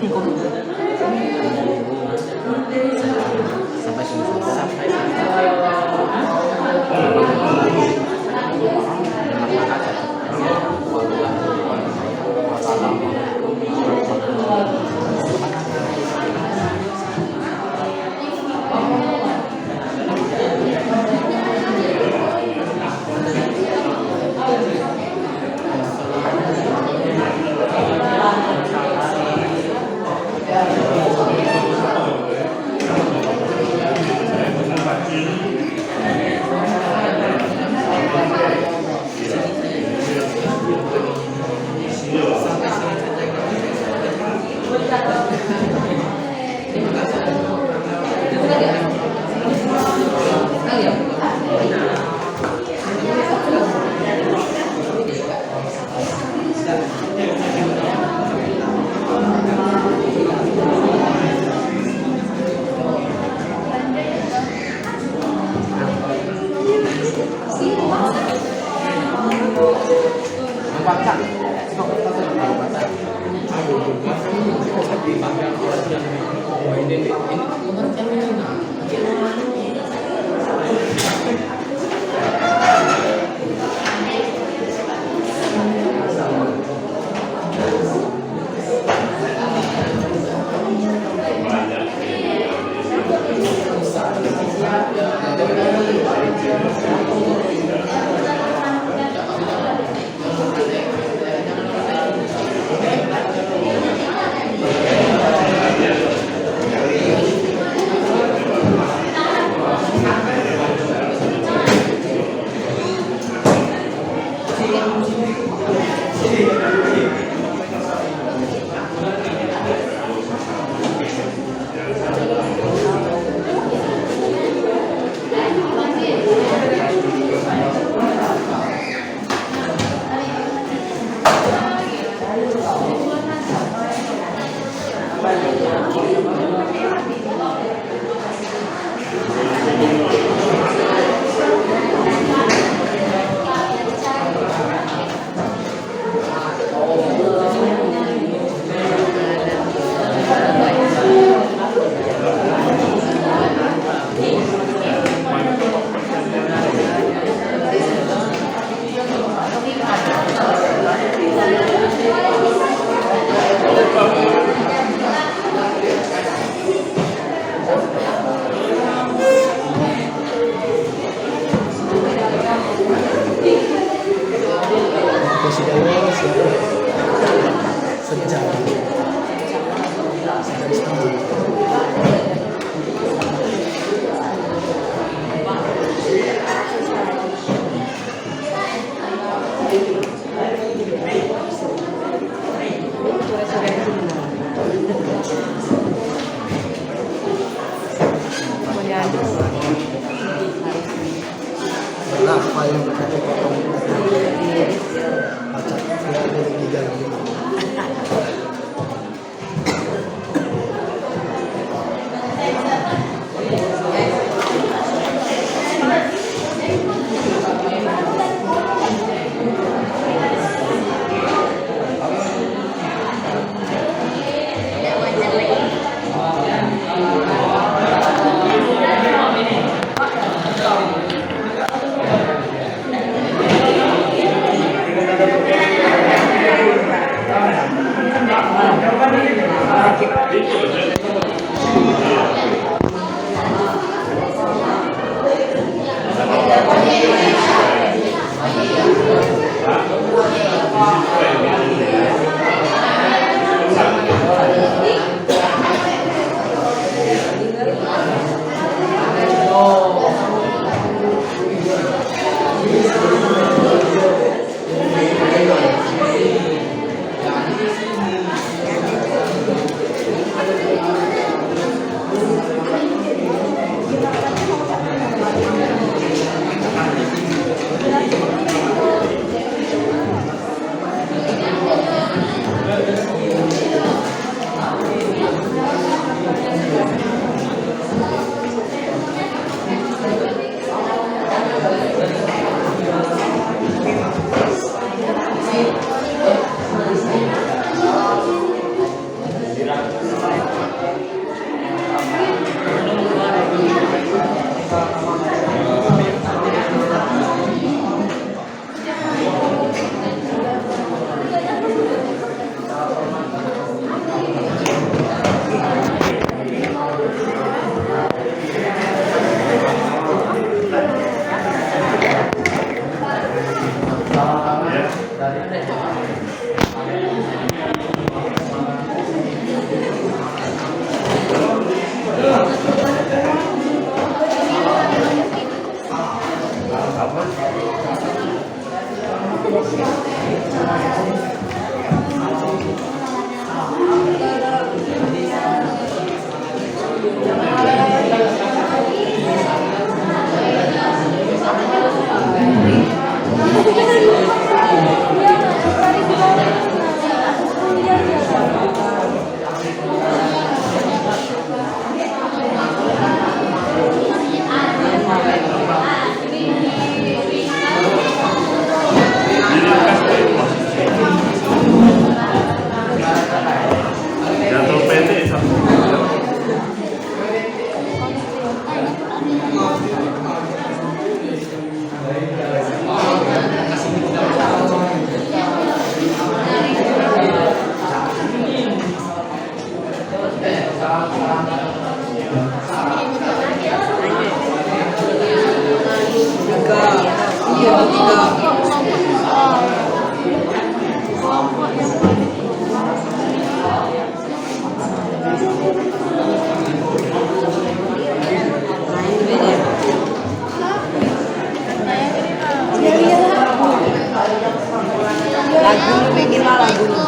Sampai sini. Apa yang berkata baca di dalam Jatuh pendek satu. Lagu lu bikin lah lagu lu.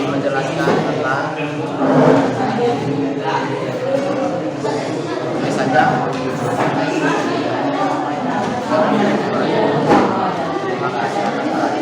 Menjelaskan tentang ini saja. Terima kasih atas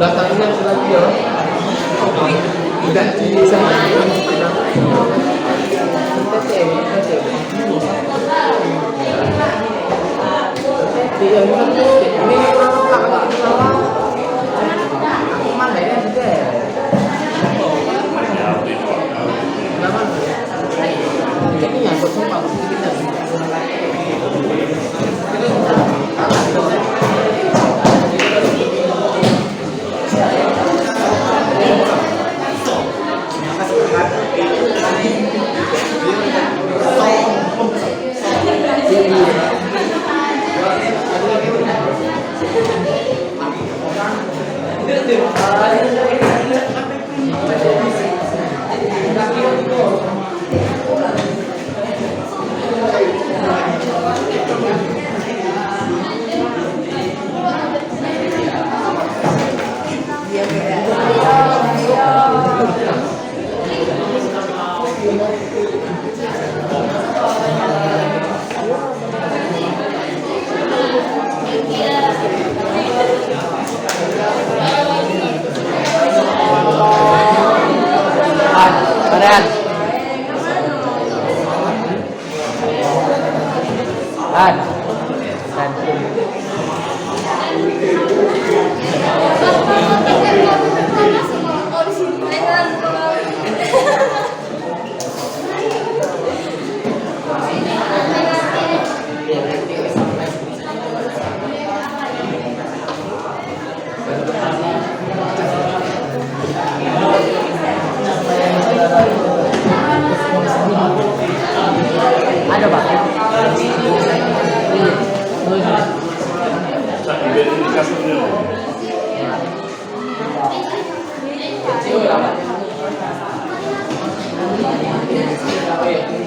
datangnya lagi ya. Tidak bisa. Ada Pak? Kecil.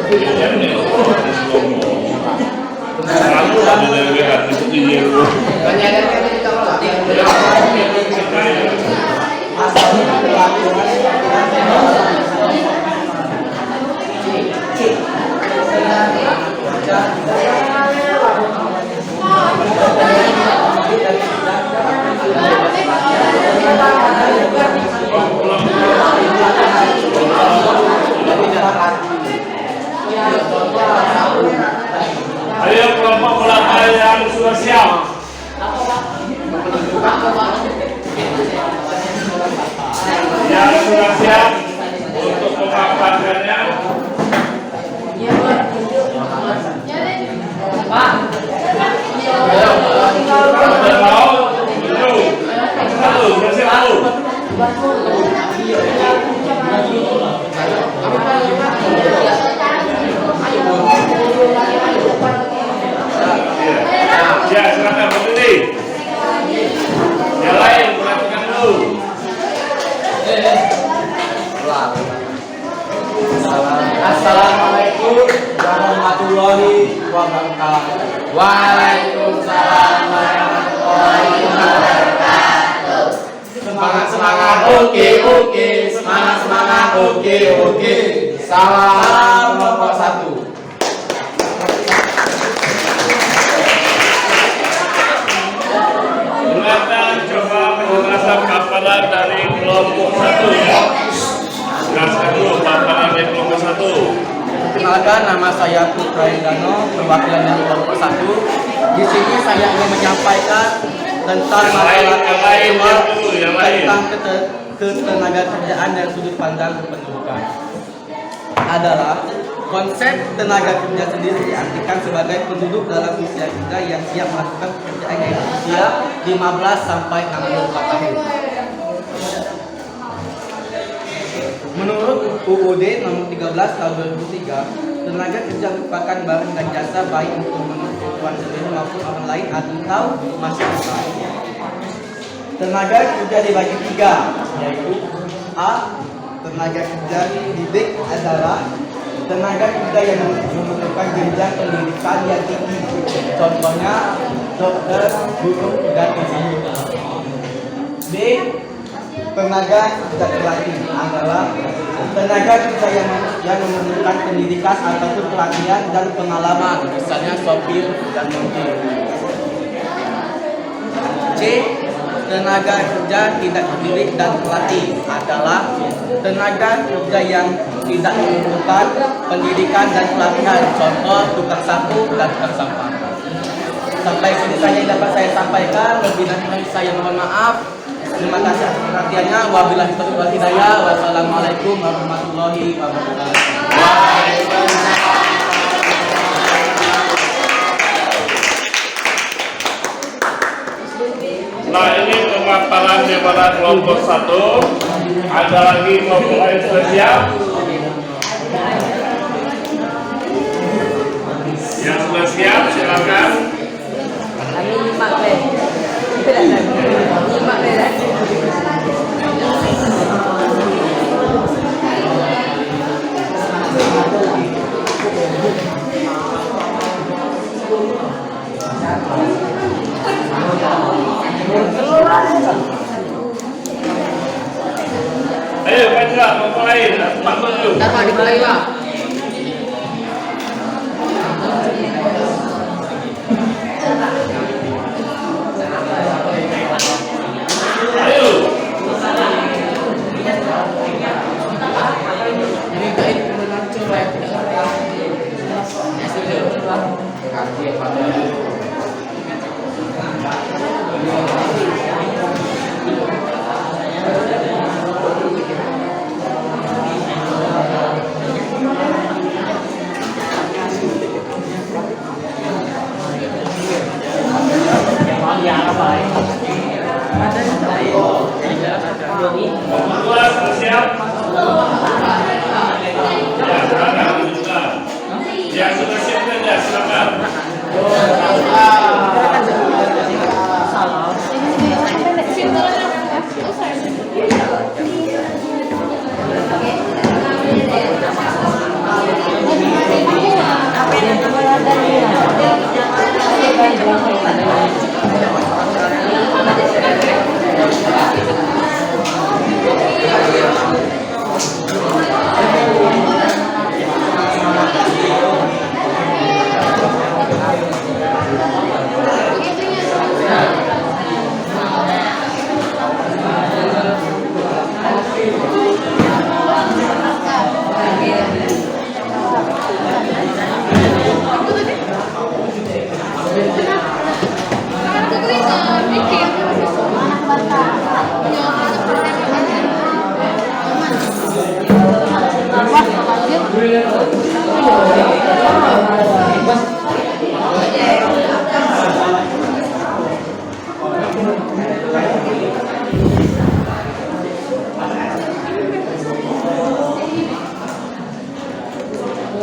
Iya. Ayo kelompok belakang yang sudah siap. Yang sudah siap untuk memaparkannya. Ada mau? Tujuh. Satu, sudah siap dulu. Ya, silakan berdiri. Yang lain perhatikan dulu. Assalamualaikum warahmatullahi wabarakatuh. Waalaikumsalam warahmatullahi wabarakatuh. Semangat oke, semangat oke. Salam kelompok 1. Silakan coba penjelasan paparan dari kelompok 1 ya. Jelaskan dulu paparan dari kelompok 1. Perkenalkan, nama saya Putra Indano, perwakilan dari kelompok 1. Di sini saya ingin menyampaikan tentang masalah tentang ketenaga kerjaan dan sudut pandang kependudukan. Adalah konsep tenaga kerja sendiri diartikan sebagai penduduk dalam usia kerja yang siap melakukan pekerjaan yaitu usia 15 sampai 64 tahun. Menurut UUD nomor 13 tahun 2003, tenaga kerja merupakan barang dan jasa baik untuk kebutuhan sendiri maupun orang lain atau masyarakat. Tenaga kerja dibagi 3, yaitu A. Tenaga kerja didik adalah tenaga kerja yang memerlukan jenjang pendidikan yang tinggi, contohnya dokter, guru, dan insinyur. B. Tenaga kerja pelatih adalah tenaga kerja yang memerlukan pendidikan ataupun pelatihan dan pengalaman, misalnya sopir dan montir. C. Tenaga kerja tidak didik dan pelatih adalah tenaga kerja yang tidak memerlukan pendidikan dan pelatihan, contoh tukang sapu dan tukang sampah. Sampai sini saja yang dapat saya sampaikan. Lebih lanjut saya mohon maaf. Terima kasih atas perhatiannya. Wabillahi taufiq wal hidayah. Wassalamualaikum warahmatullahi wabarakatuh. Nah, ini pemaparan daripada kelompok 1. Ada lagi kelompok lain sudah siap? Yang sudah siap silakan. Kami nyimak deh. Nyimak deh. Ayo baca kelompok lain. Bantu dulu. Dapat dimulai lah. Ayo. Ini kain melancur ya. Kaki pada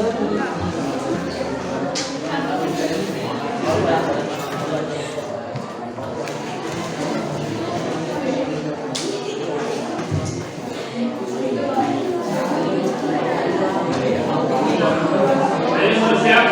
Jadi sudah siap?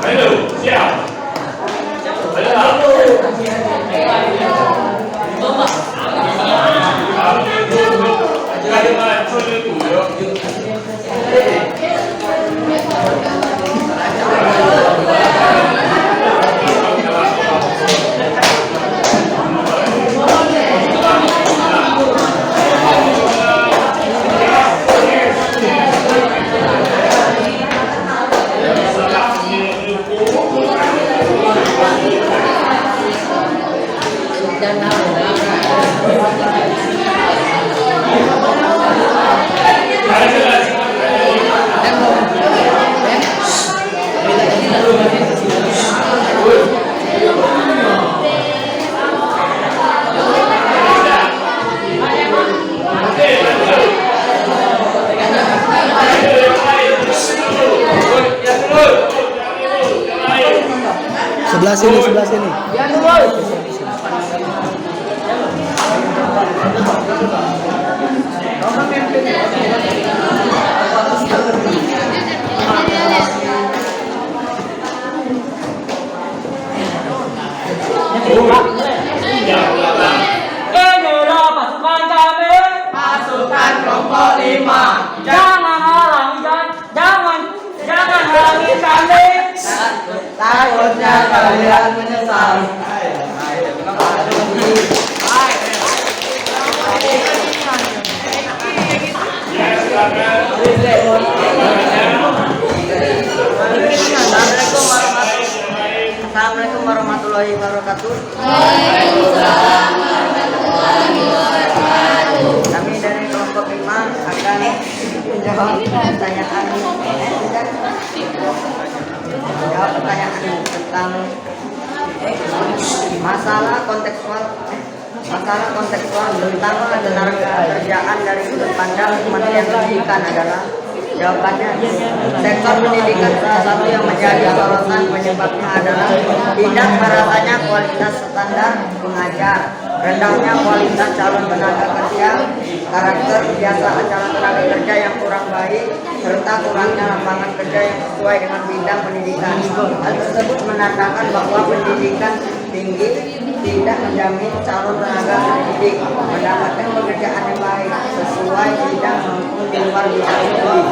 Ayo, siap. Sebelah sini, sebelah sini. Inilah pasukan kami, pasukan kelompok 5. Jangan halangi kami. Takutnya kalian menyesal. Assalamualaikum warahmatullahi wabarakatuh. Kami dari kelompok 5 akan menjawab pertanyaan tentang masalah kontekstual tentang tenaga kerjaan dari sudut pandang Kementerian Pendidikan adalah jawabannya sektor pendidikan salah satu yang menjadi sorotan penyebabnya adalah tidak merasanya kualitas standar pengajar, rendahnya kualitas calon tenaga kerja, karakter kebiasaan calon tenaga kerja yang kurang baik, serta kurangnya lapangan kerja yang sesuai dengan bidang pendidikan. Hal tersebut menandakan bahwa pendidikan tinggi tidak menjamin calon tenaga pendidik mendapatkan pekerjaan yang baik sesuai bidang maupun di luar bidang studi.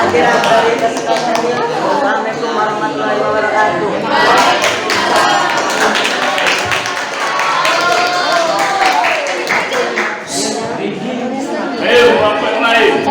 Akhirat dari kesempatan ini, Assalamualaikum warahmatullahi wabarakatuh. Ayo, kelompok lain.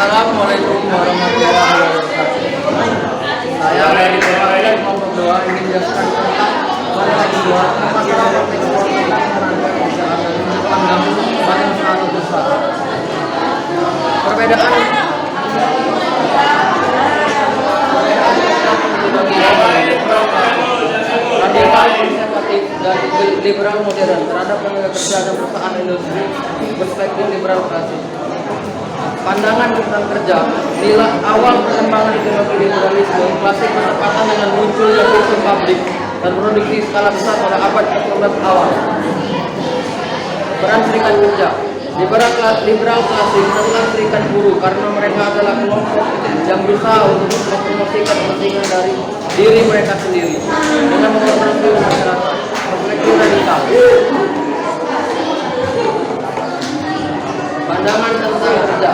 Assalamualaikum warahmatullahi wabarakatuh. Saya dari Pembangunan mau berdoa ingin menjelaskan tentang masalah praktik tentang tenaga kerjaan dan sudut pandang banyak sangat besar. Perbedaan radikal konservatif dan liberal modern terhadap tenaga kerja dan perusahaan industri perspektif liberal klasik. Pandangan tentang kerja, nilai awal perkembangan ideologi liberalisme klasik bertepatan dengan munculnya sistem pabrik dan produksi skala besar pada abad ke-19 awal. Peran serikat kerja, liberal klasik tentang serikat buruh karena mereka adalah kelompok yang berusaha untuk mempromosikan kepentingan dari diri mereka sendiri dengan memperbaiki masyarakat. Perspektif radikal. Pandangan tentang kerja.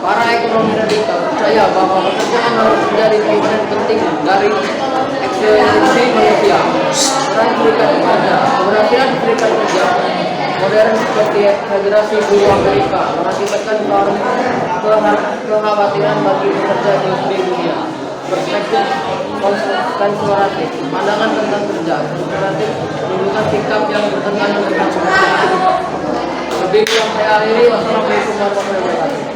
Para ekonomi radikal percaya bahwa pekerjaan harus menjadi komponen penting dari eksistensi manusia. Peran serikat kerja. Keberhasilan serikat kerja modern seperti Federasi Buruh Amerika mengakibatkan kekhawatiran bagi pekerja di dunia. Perspektif konservatif. Pandangan tentang kerja konservatif menunjukkan sikap yang bertentangan dengan kebenaran. Lebih yang saya akhiri. Wassalamualaikum warahmatullahi wabarakatuh.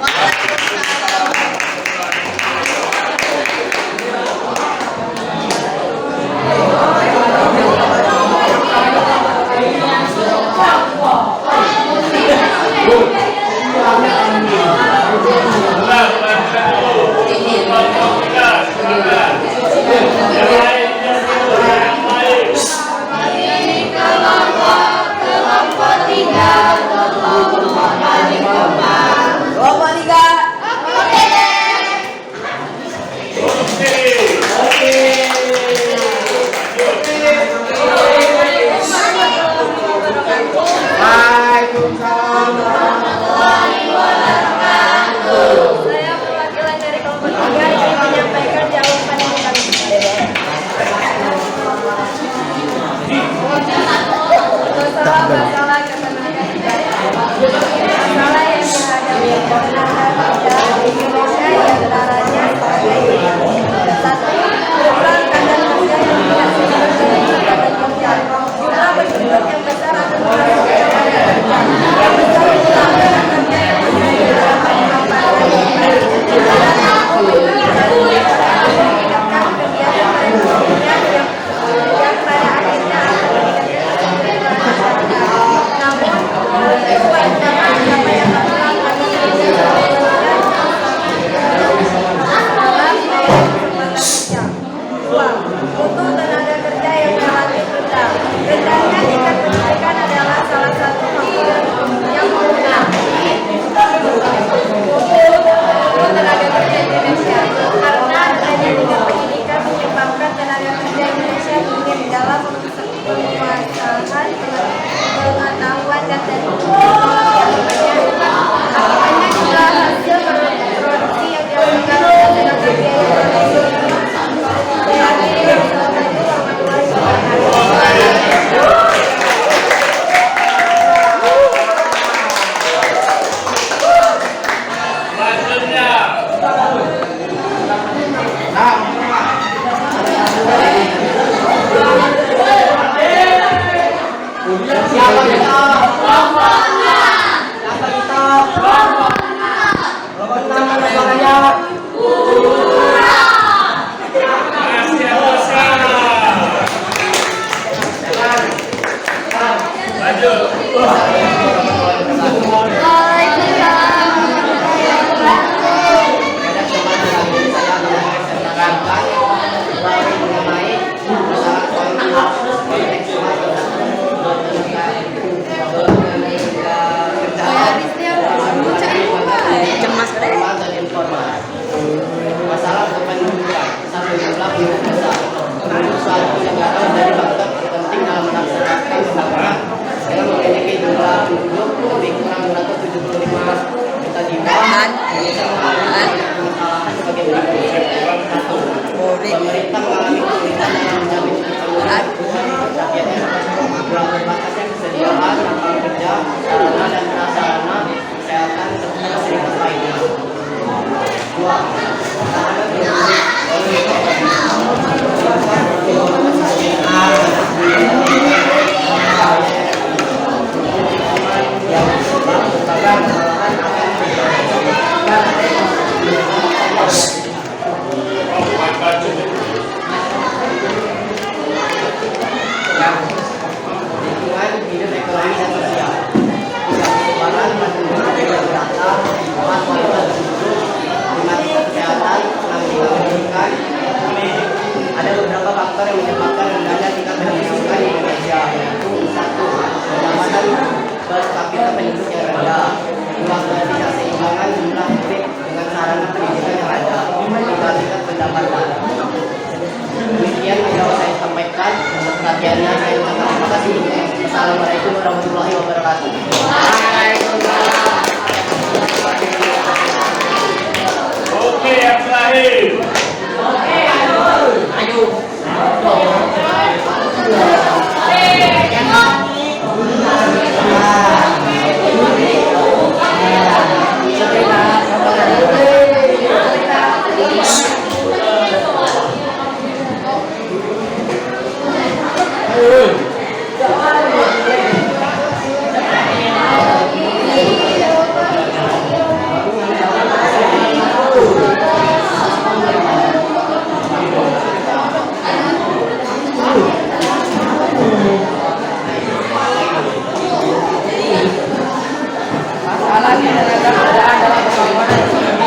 Lokasi tenaga kerjaan dalam pembangunan ekonomi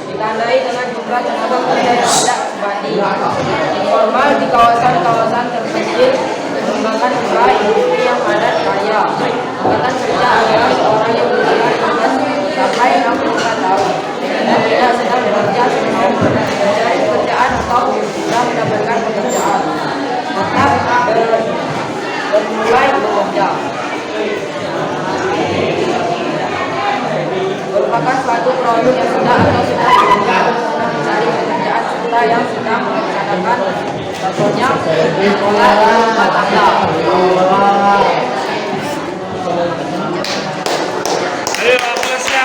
ditandai dengan jumlah tenaga kerja yang tidak sebanding. Informal di kawasan-kawasan terpencil mengembangkan jumlah industri yang padat karya. Angkatan kerja adalah seorang yang berusia 15 sampai 64 tahun dan tidak sedang bekerja sebelum mencari pekerjaan atau sudah mendapatkan pekerjaan. Tetap bermulai bekerja. Merupakan suatu produk yang sudah atau sudah mencari pekerjaan serta yang sudah melaksanakan contohnya sekolah dan rumah tangga. Ayo aplausnya.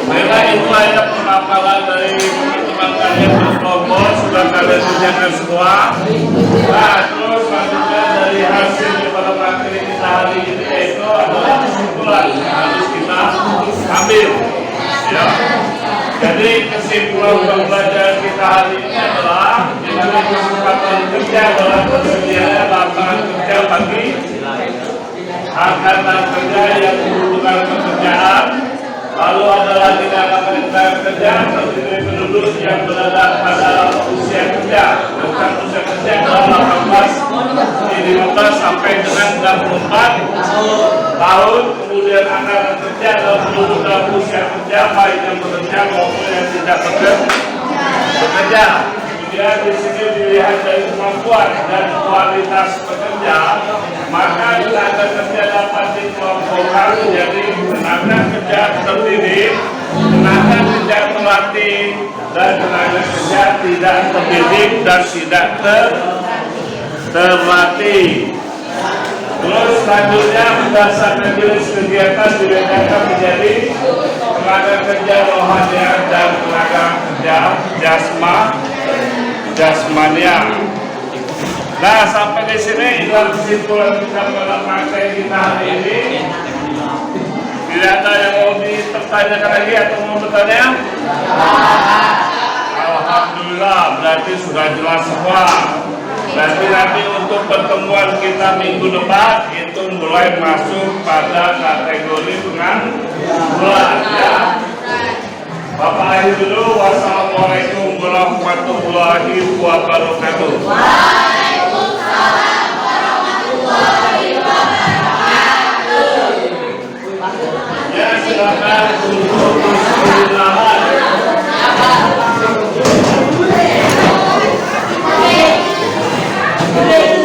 Baiklah, itu ada pemaparan dari teman-teman kalian berkelompok, sudah kalian kerjakan semua. Nah, terus selanjutnya dari hasil daripada materi kita hari ini yaitu adalah kesimpulan yang harus kita ambil. Ya. Jadi kesimpulan pembelajaran kita hari ini adalah dengan kesempatan kerja dalam persediaan lapangan kerja bagi angkatan kerja yang membutuhkan pekerjaan. Lalu adalah tindakan penyelenggaraan kerja terdiri penduduk yang berada pada usia kerja. Rentang usia kerja adalah 15 sampai dengan 64 tahun. Kemudian angkatan kerja adalah penduduk dalam usia kerja baik yang bekerja maupun yang tidak bekerja. Kemudian di sini dilihat dari kemampuan dan kualitas pekerja, maka tenaga kerja dapat dikelompokkan menjadi tenaga kerja terdidik, tenaga kerja terlatih, dan tenaga kerja tidak terdidik dan tidak terlatih. Terus selanjutnya berdasarkan jenis kegiatan dibedakan menjadi tenaga kerja rohaniah dan tenaga kerja jasmania. Nah, sampai di sini inilah kesimpulan kita pada materi kita hari ini. Tidak ada yang mau dipertanyakan lagi atau mau bertanya? Alhamdulillah, berarti sudah jelas semua. Berarti nanti untuk pertemuan kita minggu depan itu mulai masuk pada kategori pengangguran, ya. Bapak akhir dulu. Wassalamualaikum warahmatullahi wabarakatuh. Waalaikumsalam warahmatullahi wabarakatuh. Ya, silakan untuk bismillah. Oke.